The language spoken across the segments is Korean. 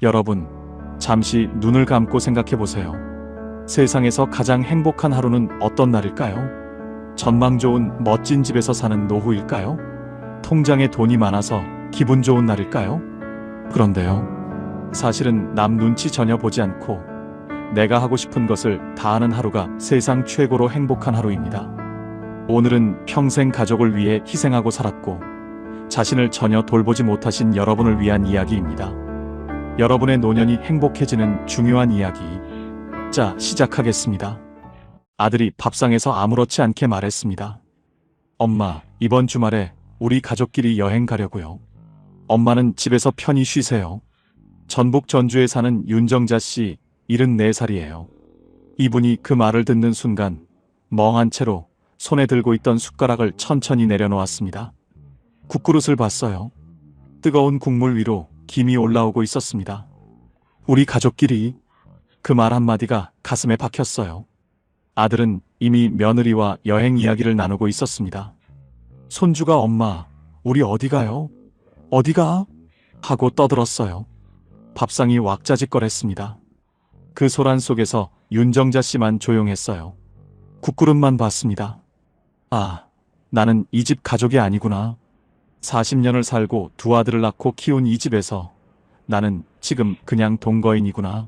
여러분, 잠시 눈을 감고 생각해 보세요. 세상에서 가장 행복한 하루는 어떤 날일까요? 전망 좋은 멋진 집에서 사는 노후일까요? 통장에 돈이 많아서 기분 좋은 날일까요? 그런데요, 사실은 남 눈치 전혀 보지 않고 내가 하고 싶은 것을 다 하는 하루가 세상 최고로 행복한 하루입니다. 오늘은 평생 가족을 위해 희생하고 살았고 자신을 전혀 돌보지 못하신 여러분을 위한 이야기입니다. 여러분의 노년이 행복해지는 중요한 이야기. 자, 시작하겠습니다. 아들이 밥상에서 아무렇지 않게 말했습니다. 엄마, 이번 주말에 우리 가족끼리 여행 가려고요. 엄마는 집에서 편히 쉬세요. 전북 전주에 사는 윤정자 씨, 74살이에요. 이분이 그 말을 듣는 순간 멍한 채로 손에 들고 있던 숟가락을 천천히 내려놓았습니다. 국그릇을 봤어요. 뜨거운 국물 위로 김이 올라오고 있었습니다. 우리 가족끼리, 그 말 한마디가 가슴에 박혔어요. 아들은 이미 며느리와 여행 이야기를 나누고 있었습니다. 손주가 엄마, 우리 어디 가요? 어디가? 하고 떠들었어요. 밥상이 왁자지껄했습니다. 그 소란 속에서 윤정자 씨만 조용했어요. 국그릇만 봤습니다. 아, 나는 이 집 가족이 아니구나. 40년을 살고 두 아들을 낳고 키운 이 집에서 나는 지금 그냥 동거인이구나.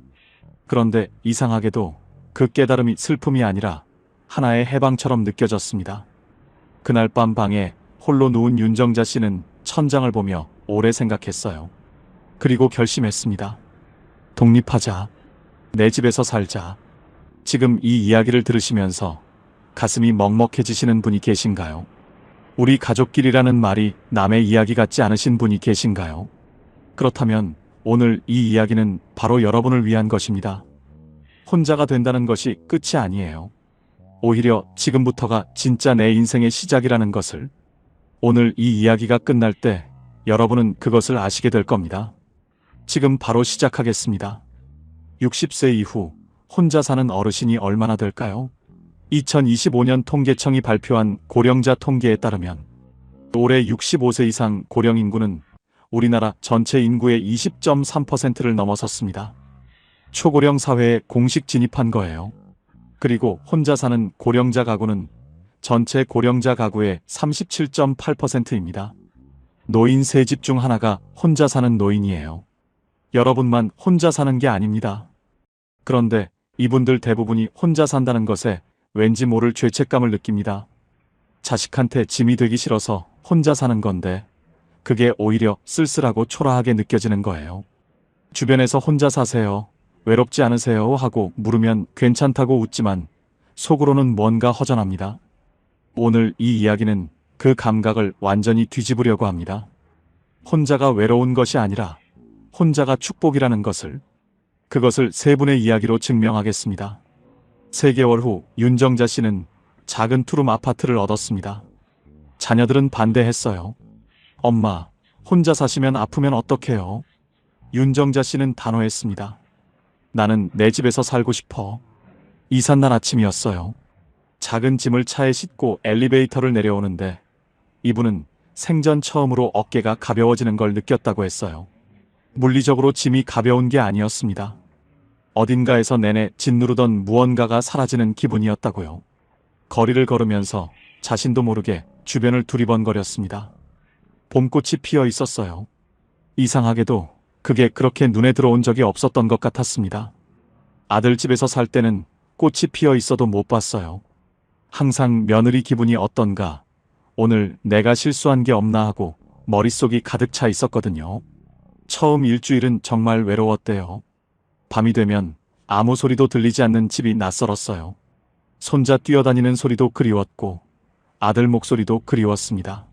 그런데 이상하게도 그 깨달음이 슬픔이 아니라 하나의 해방처럼 느껴졌습니다. 그날 밤 방에 홀로 누운 윤정자 씨는 천장을 보며 오래 생각했어요. 그리고 결심했습니다. 독립하자. 내 집에서 살자. 지금 이 이야기를 들으시면서 가슴이 먹먹해지시는 분이 계신가요? 우리 가족끼리라는 말이 남의 이야기 같지 않으신 분이 계신가요? 그렇다면 오늘 이 이야기는 바로 여러분을 위한 것입니다. 혼자가 된다는 것이 끝이 아니에요. 오히려 지금부터가 진짜 내 인생의 시작이라는 것을, 오늘 이 이야기가 끝날 때 여러분은 그것을 아시게 될 겁니다. 지금 바로 시작하겠습니다. 60세 이후 혼자 사는 어르신이 얼마나 될까요? 2025년 통계청이 발표한 고령자 통계에 따르면 올해 65세 이상 고령 인구는 우리나라 전체 인구의 20.3%를 넘어섰습니다. 초고령 사회에 공식 진입한 거예요. 그리고 혼자 사는 고령자 가구는 전체 고령자 가구의 37.8%입니다. 노인 세 집 중 하나가 혼자 사는 노인이에요. 여러분만 혼자 사는 게 아닙니다. 그런데 이분들 대부분이 혼자 산다는 것에 왠지 모를 죄책감을 느낍니다. 자식한테 짐이 되기 싫어서 혼자 사는 건데 그게 오히려 쓸쓸하고 초라하게 느껴지는 거예요. 주변에서 혼자 사세요, 외롭지 않으세요 하고 물으면 괜찮다고 웃지만 속으로는 뭔가 허전합니다. 오늘 이 이야기는 그 감각을 완전히 뒤집으려고 합니다. 혼자가 외로운 것이 아니라 혼자가 축복이라는 것을, 그것을 세 분의 이야기로 증명하겠습니다. 3개월 후 윤정자 씨는 작은 투룸 아파트를 얻었습니다. 자녀들은 반대했어요. 엄마, 혼자 사시면 아프면 어떡해요? 윤정자 씨는 단호했습니다. 나는 내 집에서 살고 싶어. 이삿날 아침이었어요. 작은 짐을 차에 싣고 엘리베이터를 내려오는데 이분은 생전 처음으로 어깨가 가벼워지는 걸 느꼈다고 했어요. 물리적으로 짐이 가벼운 게 아니었습니다. 어딘가에서 내내 짓누르던 무언가가 사라지는 기분이었다고요. 거리를 걸으면서 자신도 모르게 주변을 두리번거렸습니다. 봄꽃이 피어 있었어요. 이상하게도 그게 그렇게 눈에 들어온 적이 없었던 것 같았습니다. 아들 집에서 살 때는 꽃이 피어 있어도 못 봤어요. 항상 며느리 기분이 어떤가, 오늘 내가 실수한 게 없나 하고 머릿속이 가득 차 있었거든요. 처음 일주일은 정말 외로웠대요. 밤이 되면 아무 소리도 들리지 않는 집이 낯설었어요. 손자 뛰어다니는 소리도 그리웠고 아들 목소리도 그리웠습니다.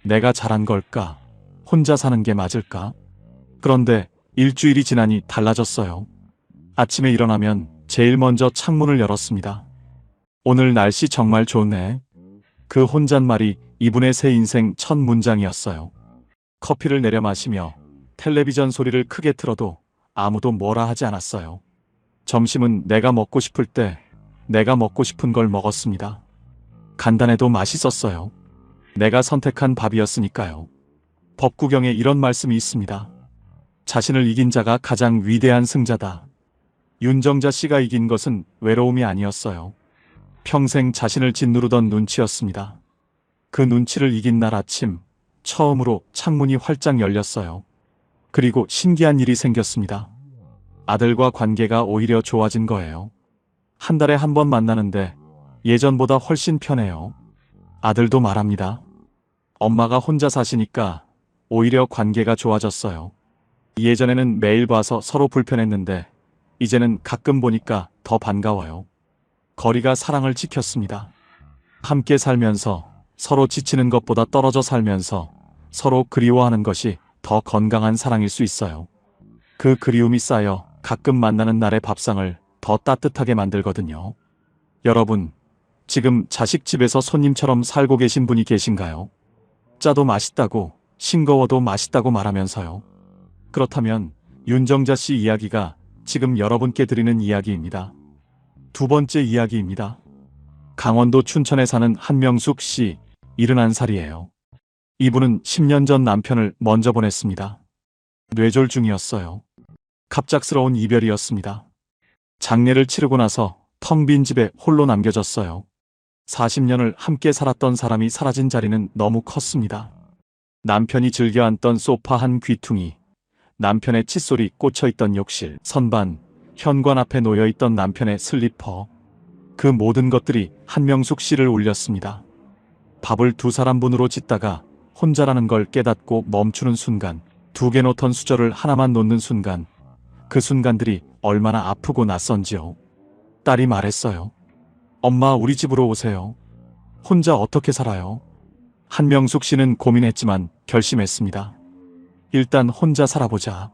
내가 잘한 걸까? 혼자 사는 게 맞을까? 그런데 일주일이 지나니 달라졌어요. 아침에 일어나면 제일 먼저 창문을 열었습니다. 오늘 날씨 정말 좋네. 그 혼잣말이 이분의 새 인생 첫 문장이었어요. 커피를 내려 마시며 텔레비전 소리를 크게 틀어도 아무도 뭐라 하지 않았어요. 점심은 내가 먹고 싶을 때 내가 먹고 싶은 걸 먹었습니다. 간단해도 맛있었어요. 내가 선택한 밥이었으니까요. 법구경에 이런 말씀이 있습니다. 자신을 이긴 자가 가장 위대한 승자다. 윤정자 씨가 이긴 것은 외로움이 아니었어요. 평생 자신을 짓누르던 눈치였습니다. 그 눈치를 이긴 날 아침, 처음으로 창문이 활짝 열렸어요. 그리고 신기한 일이 생겼습니다. 아들과 관계가 오히려 좋아진 거예요. 한 달에 한 번 만나는데 예전보다 훨씬 편해요. 아들도 말합니다. 엄마가 혼자 사시니까 오히려 관계가 좋아졌어요. 예전에는 매일 봐서 서로 불편했는데 이제는 가끔 보니까 더 반가워요. 거리가 사랑을 지켰습니다. 함께 살면서 서로 지치는 것보다 떨어져 살면서 서로 그리워하는 것이 더 건강한 사랑일 수 있어요. 그 그리움이 쌓여 가끔 만나는 날의 밥상을 더 따뜻하게 만들거든요. 여러분, 지금 자식 집에서 손님처럼 살고 계신 분이 계신가요? 짜도 맛있다고, 싱거워도 맛있다고 말하면서요. 그렇다면 윤정자 씨 이야기가 지금 여러분께 드리는 이야기입니다. 두 번째 이야기입니다. 강원도 춘천에 사는 한명숙 씨, 71살이에요. 이분은 10년 전 남편을 먼저 보냈습니다. 뇌졸중이었어요. 갑작스러운 이별이었습니다. 장례를 치르고 나서 텅 빈 집에 홀로 남겨졌어요. 40년을 함께 살았던 사람이 사라진 자리는 너무 컸습니다. 남편이 즐겨 앉던 소파 한 귀퉁이, 남편의 칫솔이 꽂혀있던 욕실, 선반, 현관 앞에 놓여있던 남편의 슬리퍼, 그 모든 것들이 한명숙 씨를 울렸습니다. 밥을 두 사람분으로 짓다가 혼자라는 걸 깨닫고 멈추는 순간, 두 개 놓던 수저를 하나만 놓는 순간, 그 순간들이 얼마나 아프고 낯선지요. 딸이 말했어요. 엄마, 우리 집으로 오세요. 혼자 어떻게 살아요? 한명숙 씨는 고민했지만 결심했습니다. 일단 혼자 살아보자.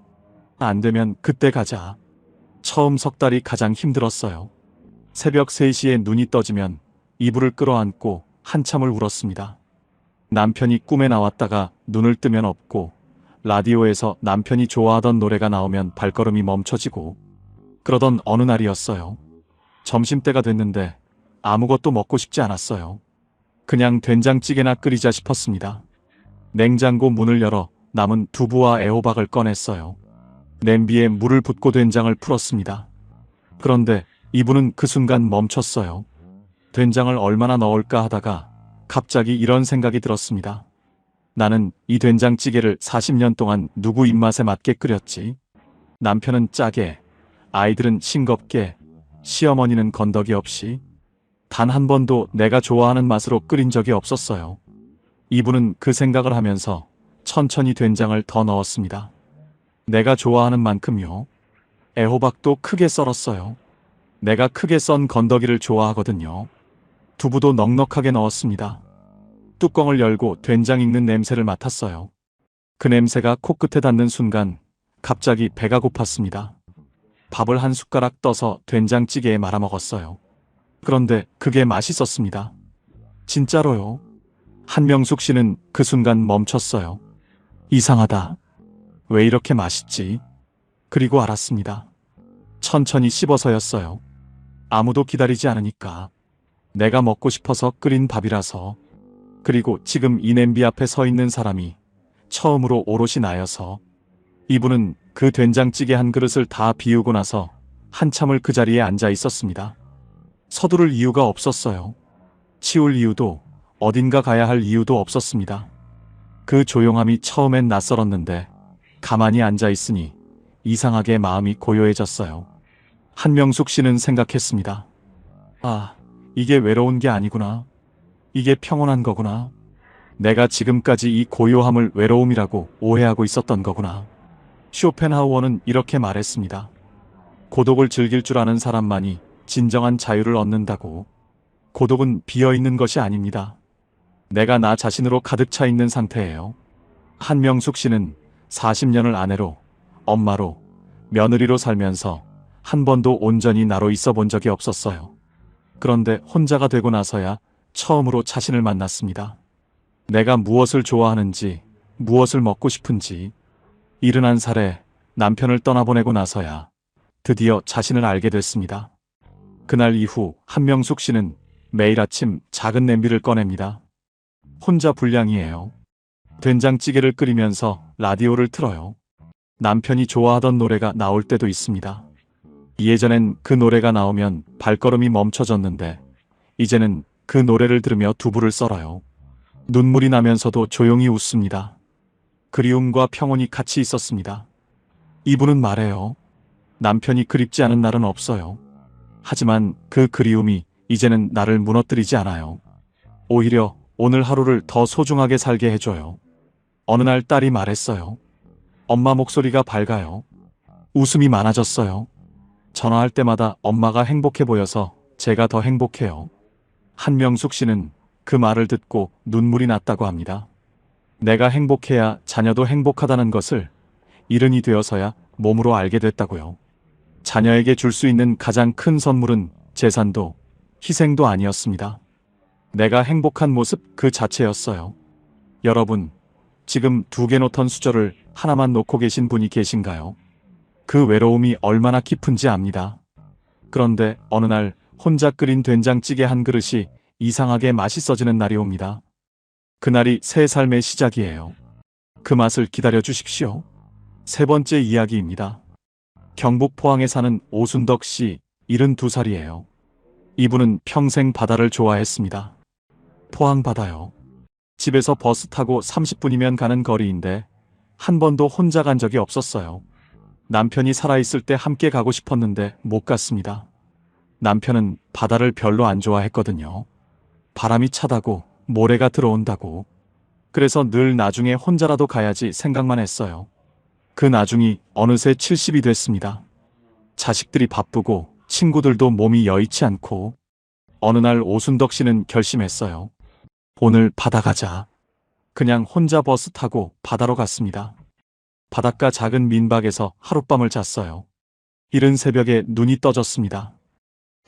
안 되면 그때 가자. 처음 석 달이 가장 힘들었어요. 새벽 3시에 눈이 떠지면 이불을 끌어안고 한참을 울었습니다. 남편이 꿈에 나왔다가 눈을 뜨면 없고, 라디오에서 남편이 좋아하던 노래가 나오면 발걸음이 멈춰지고, 그러던 어느 날이었어요. 점심때가 됐는데 아무것도 먹고 싶지 않았어요. 그냥 된장찌개나 끓이자 싶었습니다. 냉장고 문을 열어 남은 두부와 애호박을 꺼냈어요. 냄비에 물을 붓고 된장을 풀었습니다. 그런데 이분은 그 순간 멈췄어요. 된장을 얼마나 넣을까 하다가 갑자기 이런 생각이 들었습니다. 나는 이 된장찌개를 40년 동안 누구 입맛에 맞게 끓였지? 남편은 짜게, 아이들은 싱겁게, 시어머니는 건더기 없이 단 한 번도 내가 좋아하는 맛으로 끓인 적이 없었어요. 이분은 그 생각을 하면서 천천히 된장을 더 넣었습니다. 내가 좋아하는 만큼요. 애호박도 크게 썰었어요. 내가 크게 썬 건더기를 좋아하거든요. 두부도 넉넉하게 넣었습니다. 뚜껑을 열고 된장 익는 냄새를 맡았어요. 그 냄새가 코끝에 닿는 순간 갑자기 배가 고팠습니다. 밥을 한 숟가락 떠서 된장찌개에 말아 먹었어요. 그런데 그게 맛있었습니다. 진짜로요. 한명숙 씨는 그 순간 멈췄어요. 이상하다. 왜 이렇게 맛있지? 그리고 알았습니다. 천천히 씹어서였어요. 아무도 기다리지 않으니까. 내가 먹고 싶어서 끓인 밥이라서. 그리고 지금 이 냄비 앞에 서 있는 사람이 처음으로 오롯이 나여서. 이분은 그 된장찌개 한 그릇을 다 비우고 나서 한참을 그 자리에 앉아 있었습니다. 서두를 이유가 없었어요. 치울 이유도, 어딘가 가야 할 이유도 없었습니다. 그 조용함이 처음엔 낯설었는데 가만히 앉아 있으니 이상하게 마음이 고요해졌어요. 한명숙 씨는 생각했습니다. 아, 이게 외로운 게 아니구나. 이게 평온한 거구나. 내가 지금까지 이 고요함을 외로움이라고 오해하고 있었던 거구나. 쇼펜하우어는 이렇게 말했습니다. 고독을 즐길 줄 아는 사람만이 진정한 자유를 얻는다고. 고독은 비어있는 것이 아닙니다. 내가 나 자신으로 가득 차 있는 상태예요. 한명숙 씨는 40년을 아내로, 엄마로, 며느리로 살면서 한 번도 온전히 나로 있어 본 적이 없었어요. 그런데 혼자가 되고 나서야 처음으로 자신을 만났습니다. 내가 무엇을 좋아하는지, 무엇을 먹고 싶은지. 71살에 남편을 떠나보내고 나서야 드디어 자신을 알게 됐습니다. 그날 이후 한명숙 씨는 매일 아침 작은 냄비를 꺼냅니다. 혼자 불량이에요. 된장찌개를 끓이면서 라디오를 틀어요. 남편이 좋아하던 노래가 나올 때도 있습니다. 예전엔 그 노래가 나오면 발걸음이 멈춰졌는데 이제는 그 노래를 들으며 두부를 썰어요. 눈물이 나면서도 조용히 웃습니다. 그리움과 평온이 같이 있었습니다. 이분은 말해요. 남편이 그립지 않은 날은 없어요. 하지만 그 그리움이 이제는 나를 무너뜨리지 않아요. 오히려 오늘 하루를 더 소중하게 살게 해줘요. 어느 날 딸이 말했어요. 엄마 목소리가 밝아요. 웃음이 많아졌어요. 전화할 때마다 엄마가 행복해 보여서 제가 더 행복해요. 한명숙 씨는 그 말을 듣고 눈물이 났다고 합니다. 내가 행복해야 자녀도 행복하다는 것을 어른이 되어서야 몸으로 알게 됐다고요. 자녀에게 줄 수 있는 가장 큰 선물은 재산도 희생도 아니었습니다. 내가 행복한 모습 그 자체였어요. 여러분, 지금 2개 놓던 수저를 하나만 놓고 계신 분이 계신가요? 그 외로움이 얼마나 깊은지 압니다. 그런데 어느 날 혼자 끓인 된장찌개 한 그릇이 이상하게 맛있어지는 날이 옵니다. 그날이 새 삶의 시작이에요. 그 맛을 기다려 주십시오. 3번째 이야기입니다. 경북 포항에 사는 오순덕 씨, 72살이에요. 이분은 평생 바다를 좋아했습니다. 포항 바다요. 집에서 버스 타고 30분이면 가는 거리인데 한 번도 혼자 간 적이 없었어요. 남편이 살아있을 때 함께 가고 싶었는데 못 갔습니다. 남편은 바다를 별로 안 좋아했거든요. 바람이 차다고, 모래가 들어온다고. 그래서 늘 나중에 혼자라도 가야지 생각만 했어요. 그 나중이 어느새 70이 됐습니다. 자식들이 바쁘고 친구들도 몸이 여의치 않고 어느 날 오순덕 씨는 결심했어요. 오늘 바다 가자. 그냥 혼자 버스 타고 바다로 갔습니다. 바닷가 작은 민박에서 하룻밤을 잤어요. 이른 새벽에 눈이 떠졌습니다.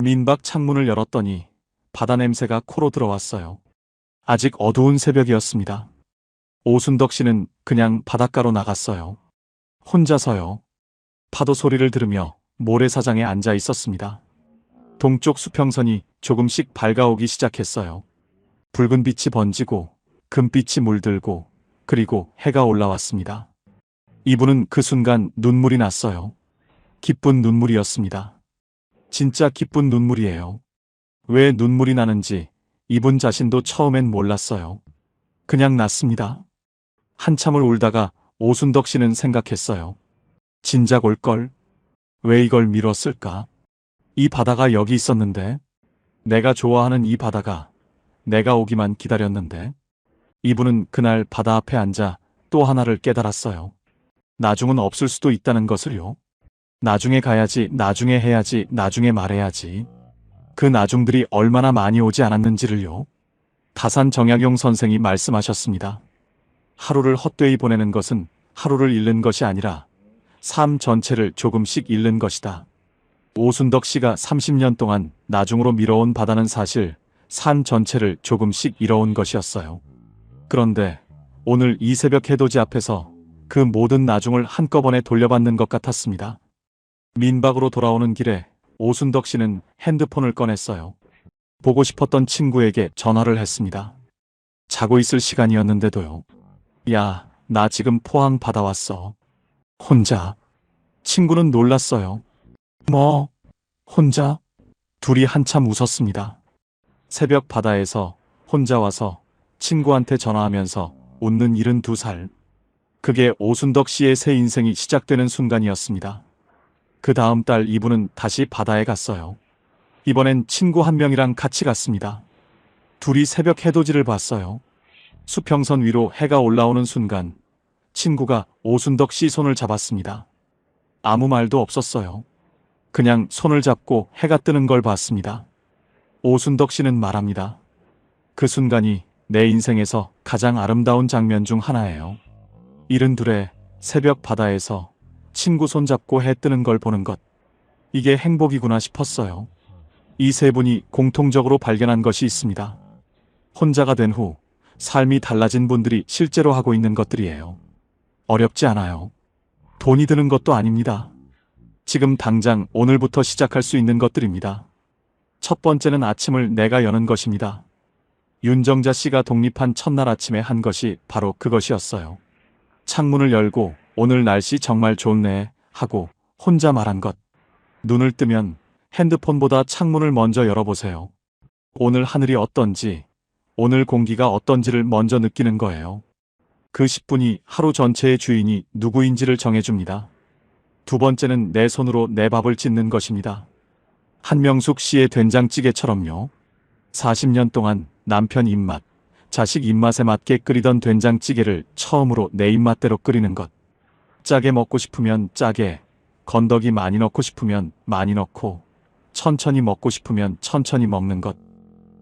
민박 창문을 열었더니 바다 냄새가 코로 들어왔어요. 아직 어두운 새벽이었습니다. 오순덕 씨는 그냥 바닷가로 나갔어요. 혼자서요. 파도 소리를 들으며 모래사장에 앉아 있었습니다. 동쪽 수평선이 조금씩 밝아오기 시작했어요. 붉은 빛이 번지고 금빛이 물들고 그리고 해가 올라왔습니다. 이분은 그 순간 눈물이 났어요. 기쁜 눈물이었습니다. 진짜 기쁜 눈물이에요. 왜 눈물이 나는지 이분 자신도 처음엔 몰랐어요. 그냥 났습니다. 한참을 울다가 오순덕 씨는 생각했어요. 진작 올걸. 왜 이걸 미뤘을까? 이 바다가 여기 있었는데, 내가 좋아하는 이 바다가 내가 오기만 기다렸는데. 이분은 그날 바다 앞에 앉아 또 하나를 깨달았어요. 나중은 없을 수도 있다는 것을요. 나중에 가야지, 나중에 해야지, 나중에 말해야지. 그 나중들이 얼마나 많이 오지 않았는지를요. 다산 정약용 선생이 말씀하셨습니다. 하루를 헛되이 보내는 것은 하루를 잃는 것이 아니라 삶 전체를 조금씩 잃는 것이다. 오순덕 씨가 30년 동안 나중으로 미뤄온 바다는 사실 삶 전체를 조금씩 잃어온 것이었어요. 그런데 오늘 이 새벽 해돋이 앞에서 그 모든 나중을 한꺼번에 돌려받는 것 같았습니다. 민박으로 돌아오는 길에 오순덕 씨는 핸드폰을 꺼냈어요. 보고 싶었던 친구에게 전화를 했습니다. 자고 있을 시간이었는데도요. 야, 나 지금 포항 바다 왔어. 혼자. 친구는 놀랐어요. 뭐? 혼자? 둘이 한참 웃었습니다. 새벽 바다에서 혼자 와서 친구한테 전화하면서 웃는 72살. 그게 오순덕 씨의 새 인생이 시작되는 순간이었습니다. 그 다음 달 이분은 다시 바다에 갔어요. 이번엔 친구 한 명이랑 같이 갔습니다. 둘이 새벽 해돋이를 봤어요. 수평선 위로 해가 올라오는 순간 친구가 오순덕 씨 손을 잡았습니다. 아무 말도 없었어요. 그냥 손을 잡고 해가 뜨는 걸 봤습니다. 오순덕 씨는 말합니다. 그 순간이 내 인생에서 가장 아름다운 장면 중 하나예요. 72의 새벽 바다에서 친구 손잡고 해 뜨는 걸 보는 것. 이게 행복이구나 싶었어요. 이 세 분이 공통적으로 발견한 것이 있습니다. 혼자가 된 후 삶이 달라진 분들이 실제로 하고 있는 것들이에요. 어렵지 않아요. 돈이 드는 것도 아닙니다. 지금 당장 오늘부터 시작할 수 있는 것들입니다. 첫 번째는 아침을 내가 여는 것입니다. 윤정자 씨가 독립한 첫날 아침에 한 것이 바로 그것이었어요. 창문을 열고 오늘 날씨 정말 좋네 하고 혼자 말한 것. 눈을 뜨면 핸드폰보다 창문을 먼저 열어보세요. 오늘 하늘이 어떤지, 오늘 공기가 어떤지를 먼저 느끼는 거예요. 그 10분이 하루 전체의 주인이 누구인지를 정해줍니다. 두 번째는 내 손으로 내 밥을 짓는 것입니다. 한명숙 씨의 된장찌개처럼요. 40년 동안 남편 입맛, 자식 입맛에 맞게 끓이던 된장찌개를 처음으로 내 입맛대로 끓이는 것. 짜게 먹고 싶으면 짜게, 건더기 많이 넣고 싶으면 많이 넣고, 천천히 먹고 싶으면 천천히 먹는 것.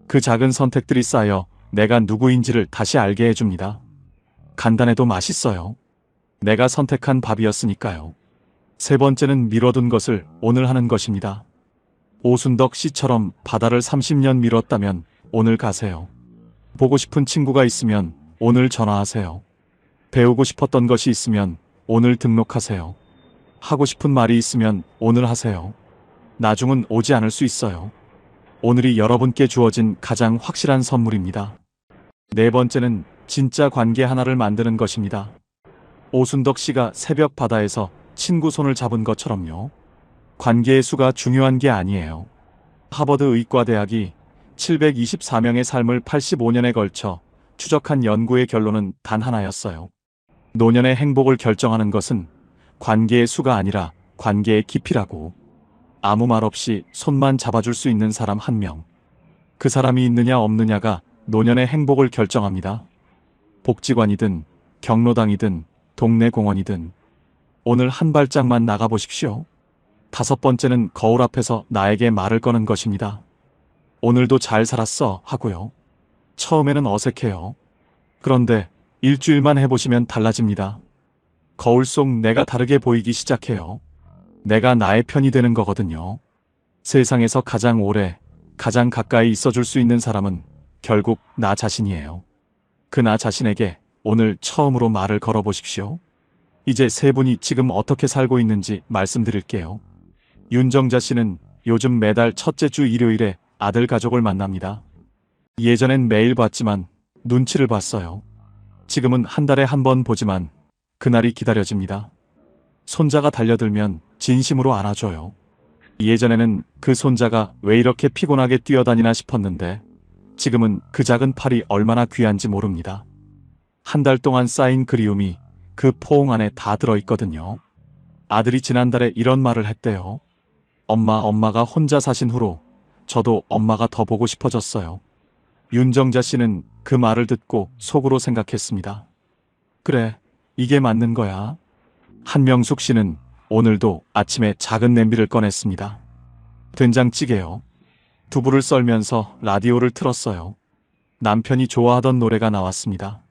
그 작은 선택들이 쌓여 내가 누구인지를 다시 알게 해줍니다. 간단해도 맛있어요. 내가 선택한 밥이었으니까요. 세 번째는 미뤄둔 것을 오늘 하는 것입니다. 오순덕 씨처럼 바다를 30년 미뤘다면 오늘 가세요. 보고 싶은 친구가 있으면 오늘 전화하세요. 배우고 싶었던 것이 있으면 오늘 등록하세요. 하고 싶은 말이 있으면 오늘 하세요. 나중은 오지 않을 수 있어요. 오늘이 여러분께 주어진 가장 확실한 선물입니다. 네 번째는 진짜 관계 하나를 만드는 것입니다. 오순덕 씨가 새벽 바다에서 친구 손을 잡은 것처럼요. 관계의 수가 중요한 게 아니에요. 하버드 의과대학이 724명의 삶을 85년에 걸쳐 추적한 연구의 결론은 단 하나였어요. 노년의 행복을 결정하는 것은 관계의 수가 아니라 관계의 깊이라고. 아무 말 없이 손만 잡아줄 수 있는 사람 한 명. 그 사람이 있느냐 없느냐가 노년의 행복을 결정합니다. 복지관이든 경로당이든 동네 공원이든 오늘 한 발짝만 나가보십시오. 다섯 번째는 거울 앞에서 나에게 말을 거는 것입니다. 오늘도 잘 살았어 하고요. 처음에는 어색해요. 그런데 일주일만 해보시면 달라집니다. 거울 속 내가 다르게 보이기 시작해요. 내가 나의 편이 되는 거거든요. 세상에서 가장 오래, 가장 가까이 있어줄 수 있는 사람은 결국 나 자신이에요. 그 나 자신에게 오늘 처음으로 말을 걸어보십시오. 이제 세 분이 지금 어떻게 살고 있는지 말씀드릴게요. 윤정자 씨는 요즘 매달 첫째 주 일요일에 아들 가족을 만납니다. 예전엔 매일 봤지만 눈치를 봤어요. 지금은 한 달에 한 번 보지만 그날이 기다려집니다. 손자가 달려들면 진심으로 안아줘요. 예전에는 그 손자가 왜 이렇게 피곤하게 뛰어다니나 싶었는데 지금은 그 작은 팔이 얼마나 귀한지 모릅니다. 한 달 동안 쌓인 그리움이 그 포옹 안에 다 들어있거든요. 아들이 지난달에 이런 말을 했대요. 엄마가 혼자 사신 후로 저도 엄마가 더 보고 싶어졌어요. 윤정자 씨는 그 말을 듣고 속으로 생각했습니다. 그래, 이게 맞는 거야. 한명숙 씨는 오늘도 아침에 작은 냄비를 꺼냈습니다. 된장찌개요. 두부를 썰면서 라디오를 틀었어요. 남편이 좋아하던 노래가 나왔습니다.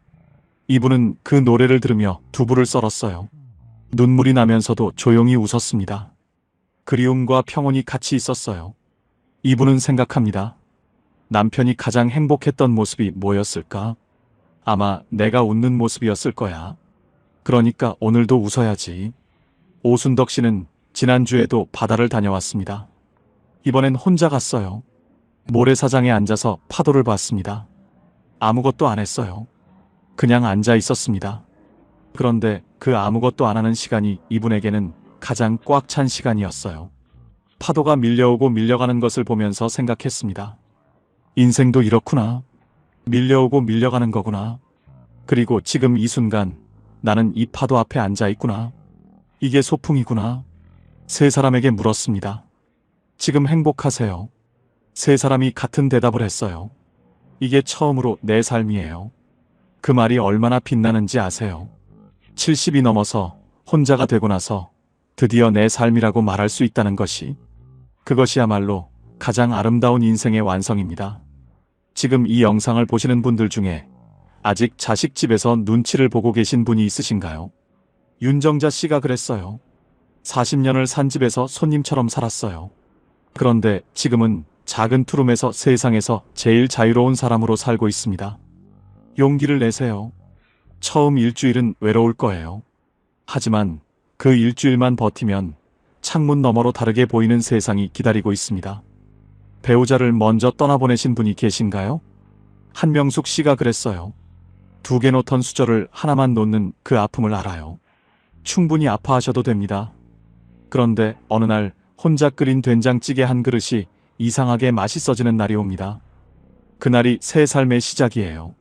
이분은 그 노래를 들으며 두부를 썰었어요. 눈물이 나면서도 조용히 웃었습니다. 그리움과 평온이 같이 있었어요. 이분은 생각합니다. 남편이 가장 행복했던 모습이 뭐였을까? 아마 내가 웃는 모습이었을 거야. 그러니까 오늘도 웃어야지. 오순덕 씨는 지난주에도 바다를 다녀왔습니다. 이번엔 혼자 갔어요. 모래사장에 앉아서 파도를 봤습니다. 아무것도 안 했어요. 그냥 앉아 있었습니다. 그런데 그 아무것도 안 하는 시간이 이분에게는 가장 꽉 찬 시간이었어요. 파도가 밀려오고 밀려가는 것을 보면서 생각했습니다. 인생도 이렇구나. 밀려오고 밀려가는 거구나. 그리고 지금 이 순간 나는 이 파도 앞에 앉아 있구나. 이게 소풍이구나. 세 사람에게 물었습니다. 지금 행복하세요? 세 사람이 같은 대답을 했어요. 이게 처음으로 내 삶이에요. 그 말이 얼마나 빛나는지 아세요? 70이 넘어서 혼자가 되고 나서 드디어 내 삶이라고 말할 수 있다는 것이, 그것이야말로 가장 아름다운 인생의 완성입니다. 지금 이 영상을 보시는 분들 중에 아직 자식 집에서 눈치를 보고 계신 분이 있으신가요? 윤정자 씨가 그랬어요. 40년을 산 집에서 손님처럼 살았어요. 그런데 지금은 작은 투룸에서 세상에서 제일 자유로운 사람으로 살고 있습니다. 용기를 내세요. 처음 일주일은 외로울 거예요. 하지만 그 일주일만 버티면 창문 너머로 다르게 보이는 세상이 기다리고 있습니다. 배우자를 먼저 떠나보내신 분이 계신가요? 한명숙 씨가 그랬어요. 2개 놓던 수저를 하나만 놓는 그 아픔을 알아요. 충분히 아파하셔도 됩니다. 그런데 어느 날 혼자 끓인 된장찌개 한 그릇이 이상하게 맛있어지는 날이 옵니다. 그날이 새 삶의 시작이에요.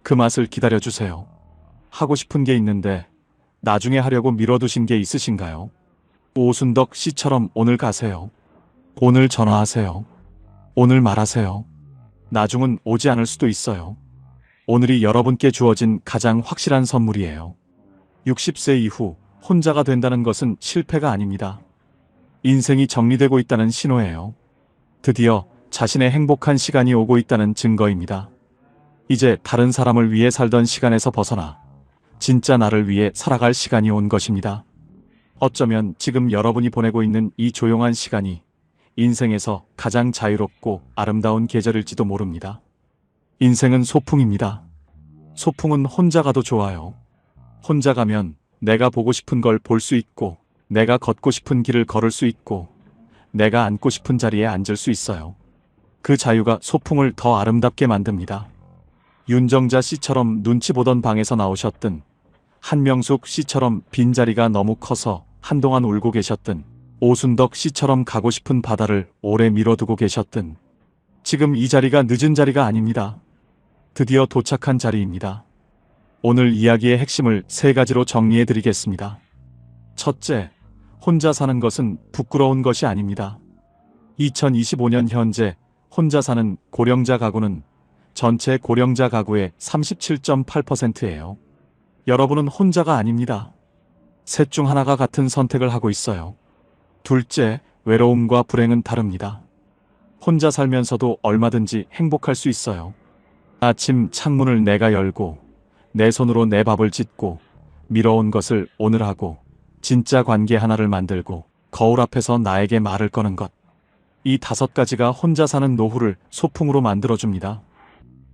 그 맛을 기다려주세요. 하고 싶은 게 있는데 나중에 하려고 미뤄두신 게 있으신가요? 오순덕 씨처럼 오늘 가세요. 오늘 전화하세요. 오늘 말하세요. 나중은 오지 않을 수도 있어요. 오늘이 여러분께 주어진 가장 확실한 선물이에요. 60세 이후 혼자가 된다는 것은 실패가 아닙니다. 인생이 정리되고 있다는 신호예요. 드디어 자신의 행복한 시간이 오고 있다는 증거입니다. 이제 다른 사람을 위해 살던 시간에서 벗어나 진짜 나를 위해 살아갈 시간이 온 것입니다. 어쩌면 지금 여러분이 보내고 있는 이 조용한 시간이 인생에서 가장 자유롭고 아름다운 계절일지도 모릅니다. 인생은 소풍입니다. 소풍은 혼자 가도 좋아요. 혼자 가면 내가 보고 싶은 걸 볼 수 있고, 내가 걷고 싶은 길을 걸을 수 있고, 내가 앉고 싶은 자리에 앉을 수 있어요. 그 자유가 소풍을 더 아름답게 만듭니다. 윤정자 씨처럼 눈치 보던 방에서 나오셨든, 한명숙 씨처럼 빈자리가 너무 커서 한동안 울고 계셨든, 오순덕 씨처럼 가고 싶은 바다를 오래 미뤄두고 계셨든, 지금 이 자리가 늦은 자리가 아닙니다. 드디어 도착한 자리입니다. 오늘 이야기의 핵심을 3가지로 정리해 드리겠습니다. 첫째, 혼자 사는 것은 부끄러운 것이 아닙니다. 2025년 현재 혼자 사는 고령자 가구는 전체 고령자 가구의 37.8%예요. 여러분은 혼자가 아닙니다. 셋 중 하나가 같은 선택을 하고 있어요. 둘째, 외로움과 불행은 다릅니다. 혼자 살면서도 얼마든지 행복할 수 있어요. 아침 창문을 내가 열고 내 손으로 내 밥을 짓고 미뤄온 것을 오늘 하고 진짜 관계 하나를 만들고 거울 앞에서 나에게 말을 거는 것. 이 5가지가 혼자 사는 노후를 소풍으로 만들어줍니다.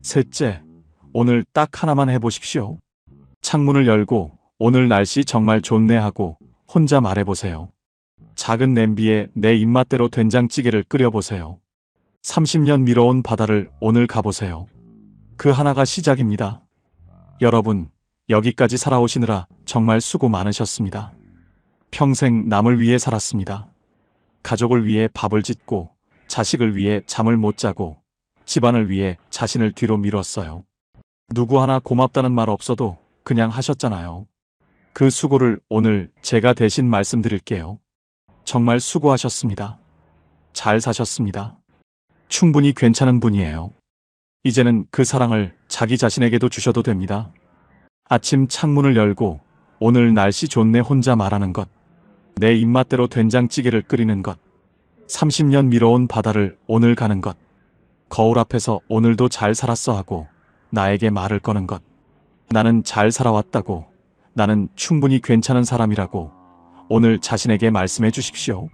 셋째, 오늘 딱 하나만 해보십시오. 창문을 열고 오늘 날씨 정말 좋네 하고 혼자 말해보세요. 작은 냄비에 내 입맛대로 된장찌개를 끓여보세요. 30년 미뤄온 바다를 오늘 가보세요. 그 하나가 시작입니다. 여러분, 여기까지 살아오시느라 정말 수고 많으셨습니다. 평생 남을 위해 살았습니다. 가족을 위해 밥을 짓고, 자식을 위해 잠을 못 자고, 집안을 위해 자신을 뒤로 미뤘어요. 누구 하나 고맙다는 말 없어도 그냥 하셨잖아요. 그 수고를 오늘 제가 대신 말씀드릴게요. 정말 수고하셨습니다. 잘 사셨습니다. 충분히 괜찮은 분이에요. 이제는 그 사랑을 자기 자신에게도 주셔도 됩니다. 아침 창문을 열고 오늘 날씨 좋네 혼자 말하는 것. 내 입맛대로 된장찌개를 끓이는 것. 30년 미뤄온 바다를 오늘 가는 것. 거울 앞에서 오늘도 잘 살았어 하고 나에게 말을 거는 것. 나는 잘 살아왔다고, 나는 충분히 괜찮은 사람이라고 오늘 자신에게 말씀해 주십시오.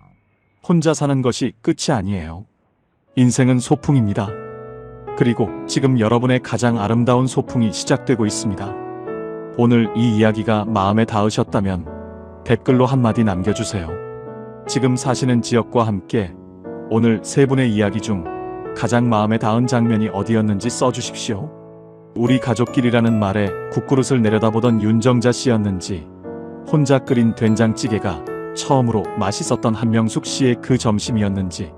혼자 사는 것이 끝이 아니에요. 인생은 소풍입니다. 그리고 지금 여러분의 가장 아름다운 소풍이 시작되고 있습니다. 오늘 이 이야기가 마음에 닿으셨다면 댓글로 한마디 남겨주세요. 지금 사시는 지역과 함께 오늘 3분의 이야기 중 가장 마음에 닿은 장면이 어디였는지 써주십시오. 우리 가족끼리라는 말에 국그릇을 내려다보던 윤정자 씨였는지, 혼자 끓인 된장찌개가 처음으로 맛있었던 한명숙 씨의 그 점심이었는지,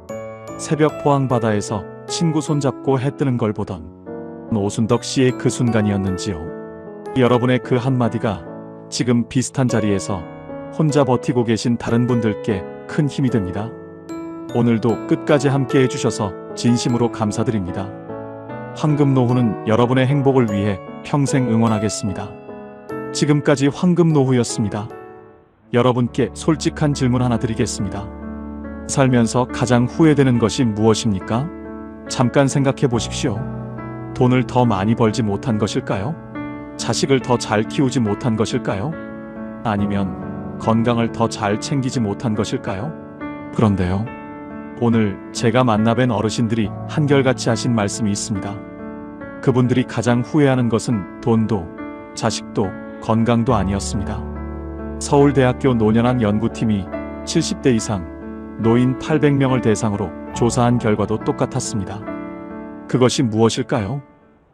새벽 포항바다에서 친구 손잡고 해 뜨는 걸 보던 오순덕 씨의 그 순간이었는지요. 여러분의 그 한마디가 지금 비슷한 자리에서 혼자 버티고 계신 다른 분들께 큰 힘이 됩니다. 오늘도 끝까지 함께 해주셔서 진심으로 감사드립니다. 황금노후는 여러분의 행복을 위해 평생 응원하겠습니다. 지금까지 황금노후였습니다. 여러분께 솔직한 질문 하나 드리겠습니다. 살면서 가장 후회되는 것이 무엇입니까? 잠깐 생각해 보십시오. 돈을 더 많이 벌지 못한 것일까요? 자식을 더 잘 키우지 못한 것일까요? 아니면 건강을 더 잘 챙기지 못한 것일까요? 그런데요, 오늘 제가 만나뵌 어르신들이 한결같이 하신 말씀이 있습니다. 그분들이 가장 후회하는 것은 돈도, 자식도, 건강도 아니었습니다. 서울대학교 노년한 연구팀이 70대 이상 노인 800명을 대상으로 조사한 결과도 똑같았습니다. 그것이 무엇일까요?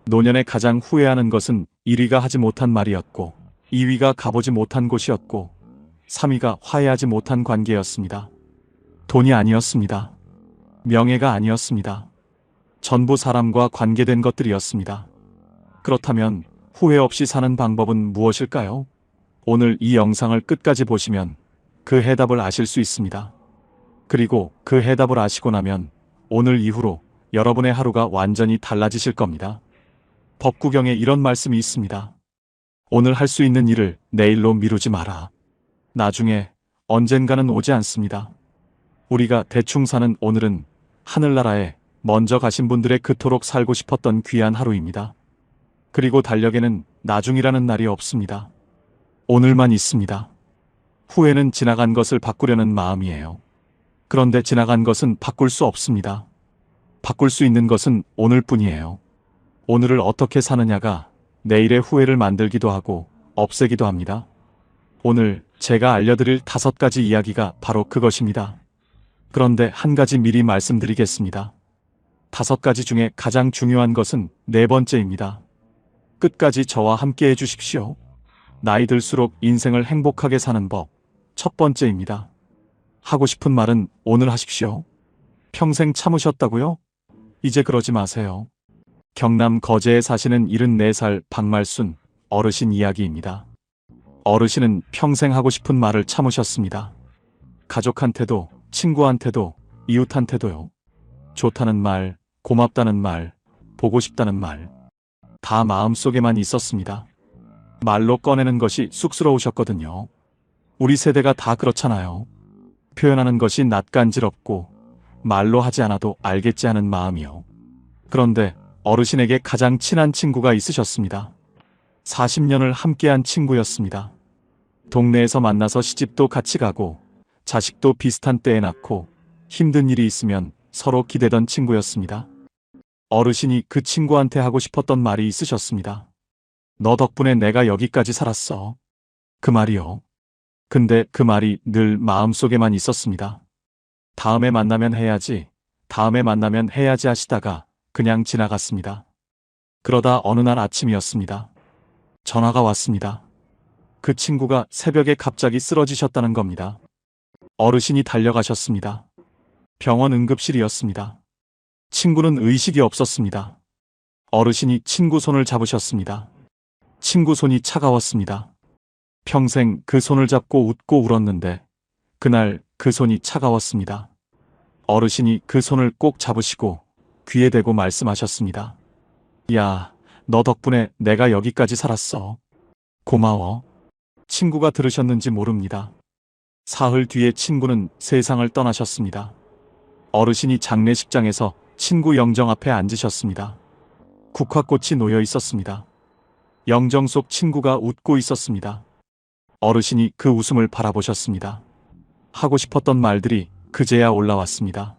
노년에 가장 후회하는 것은 1위가 하지 못한 말이었고, 2위가 가보지 못한 곳이었고, 3위가 화해하지 못한 관계였습니다. 돈이 아니었습니다. 명예가 아니었습니다. 전부 사람과 관계된 것들이었습니다. 그렇다면 후회 없이 사는 방법은 무엇일까요? 오늘 이 영상을 끝까지 보시면 그 해답을 아실 수 있습니다. 그리고 그 해답을 아시고 나면 오늘 이후로 여러분의 하루가 완전히 달라지실 겁니다. 법구경에 이런 말씀이 있습니다. 오늘 할 수 있는 일을 내일로 미루지 마라. 나중에 언젠가는 오지 않습니다. 우리가 대충 사는 오늘은 하늘나라에 먼저 가신 분들의 그토록 살고 싶었던 귀한 하루입니다. 그리고 달력에는 나중이라는 날이 없습니다. 오늘만 있습니다. 후회는 지나간 것을 바꾸려는 마음이에요. 그런데 지나간 것은 바꿀 수 없습니다. 바꿀 수 있는 것은 오늘뿐이에요. 오늘을 어떻게 사느냐가 내일의 후회를 만들기도 하고 없애기도 합니다. 오늘 제가 알려드릴 5가지 이야기가 바로 그것입니다. 그런데 한 가지 미리 말씀드리겠습니다. 5가지 중에 가장 중요한 것은 4번째입니다. 끝까지 저와 함께 해주십시오. 나이 들수록 인생을 행복하게 사는 법. 1번째입니다. 하고 싶은 말은 오늘 하십시오. 평생 참으셨다고요? 이제 그러지 마세요. 경남 거제에 사시는 74살 박말순 어르신 이야기입니다. 어르신은 평생 하고 싶은 말을 참으셨습니다. 가족한테도, 친구한테도, 이웃한테도요. 좋다는 말, 고맙다는 말, 보고 싶다는 말. 다 마음속에만 있었습니다. 말로 꺼내는 것이 쑥스러우셨거든요. 우리 세대가 다 그렇잖아요. 표현하는 것이 낯간지럽고 말로 하지 않아도 알겠지 하는 마음이요. 그런데 어르신에게 가장 친한 친구가 있으셨습니다. 40년을 함께한 친구였습니다. 동네에서 만나서 시집도 같이 가고 자식도 비슷한 때에 낳고 힘든 일이 있으면 서로 기대던 친구였습니다. 어르신이 그 친구한테 하고 싶었던 말이 있으셨습니다. 너 덕분에 내가 여기까지 살았어. 그 말이요. 근데 그 말이 늘 마음속에만 있었습니다. 다음에 만나면 해야지, 다음에 만나면 해야지 하시다가 그냥 지나갔습니다. 그러다 어느 날 아침이었습니다. 전화가 왔습니다. 그 친구가 새벽에 갑자기 쓰러지셨다는 겁니다. 어르신이 달려가셨습니다. 병원 응급실이었습니다. 친구는 의식이 없었습니다. 어르신이 친구 손을 잡으셨습니다. 친구 손이 차가웠습니다. 평생 그 손을 잡고 웃고 울었는데 그날 그 손이 차가웠습니다. 어르신이 그 손을 꼭 잡으시고 귀에 대고 말씀하셨습니다. 야, 너 덕분에 내가 여기까지 살았어. 고마워. 친구가 들으셨는지 모릅니다. 사흘 뒤에 친구는 세상을 떠나셨습니다. 어르신이 장례식장에서 친구 영정 앞에 앉으셨습니다. 국화꽃이 놓여 있었습니다. 영정 속 친구가 웃고 있었습니다. 어르신이 그 웃음을 바라보셨습니다. 하고 싶었던 말들이 그제야 올라왔습니다.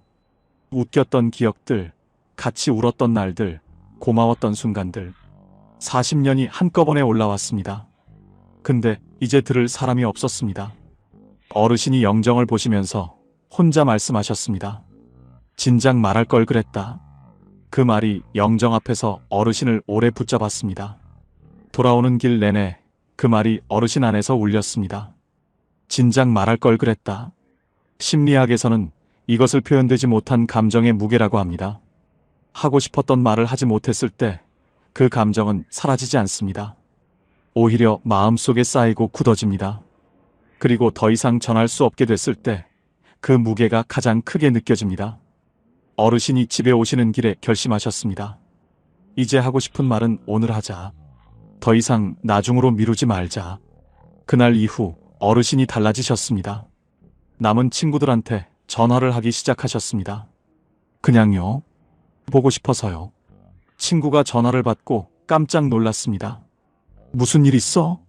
웃겼던 기억들, 같이 울었던 날들, 고마웠던 순간들. 40년이 한꺼번에 올라왔습니다. 근데 이제 들을 사람이 없었습니다. 어르신이 영정을 보시면서 혼자 말씀하셨습니다. 진작 말할 걸 그랬다. 그 말이 영정 앞에서 어르신을 오래 붙잡았습니다. 돌아오는 길 내내 그 말이 어르신 안에서 울렸습니다. 진작 말할 걸 그랬다. 심리학에서는 이것을 표현되지 못한 감정의 무게라고 합니다. 하고 싶었던 말을 하지 못했을 때 그 감정은 사라지지 않습니다. 오히려 마음속에 쌓이고 굳어집니다. 그리고 더 이상 전할 수 없게 됐을 때 그 무게가 가장 크게 느껴집니다. 어르신이 집에 오시는 길에 결심하셨습니다. 이제 하고 싶은 말은 오늘 하자. 더 이상 나중으로 미루지 말자. 그날 이후 어르신이 달라지셨습니다. 남은 친구들한테 전화를 하기 시작하셨습니다. 그냥요. 보고 싶어서요. 친구가 전화를 받고 깜짝 놀랐습니다. 무슨 일 있어?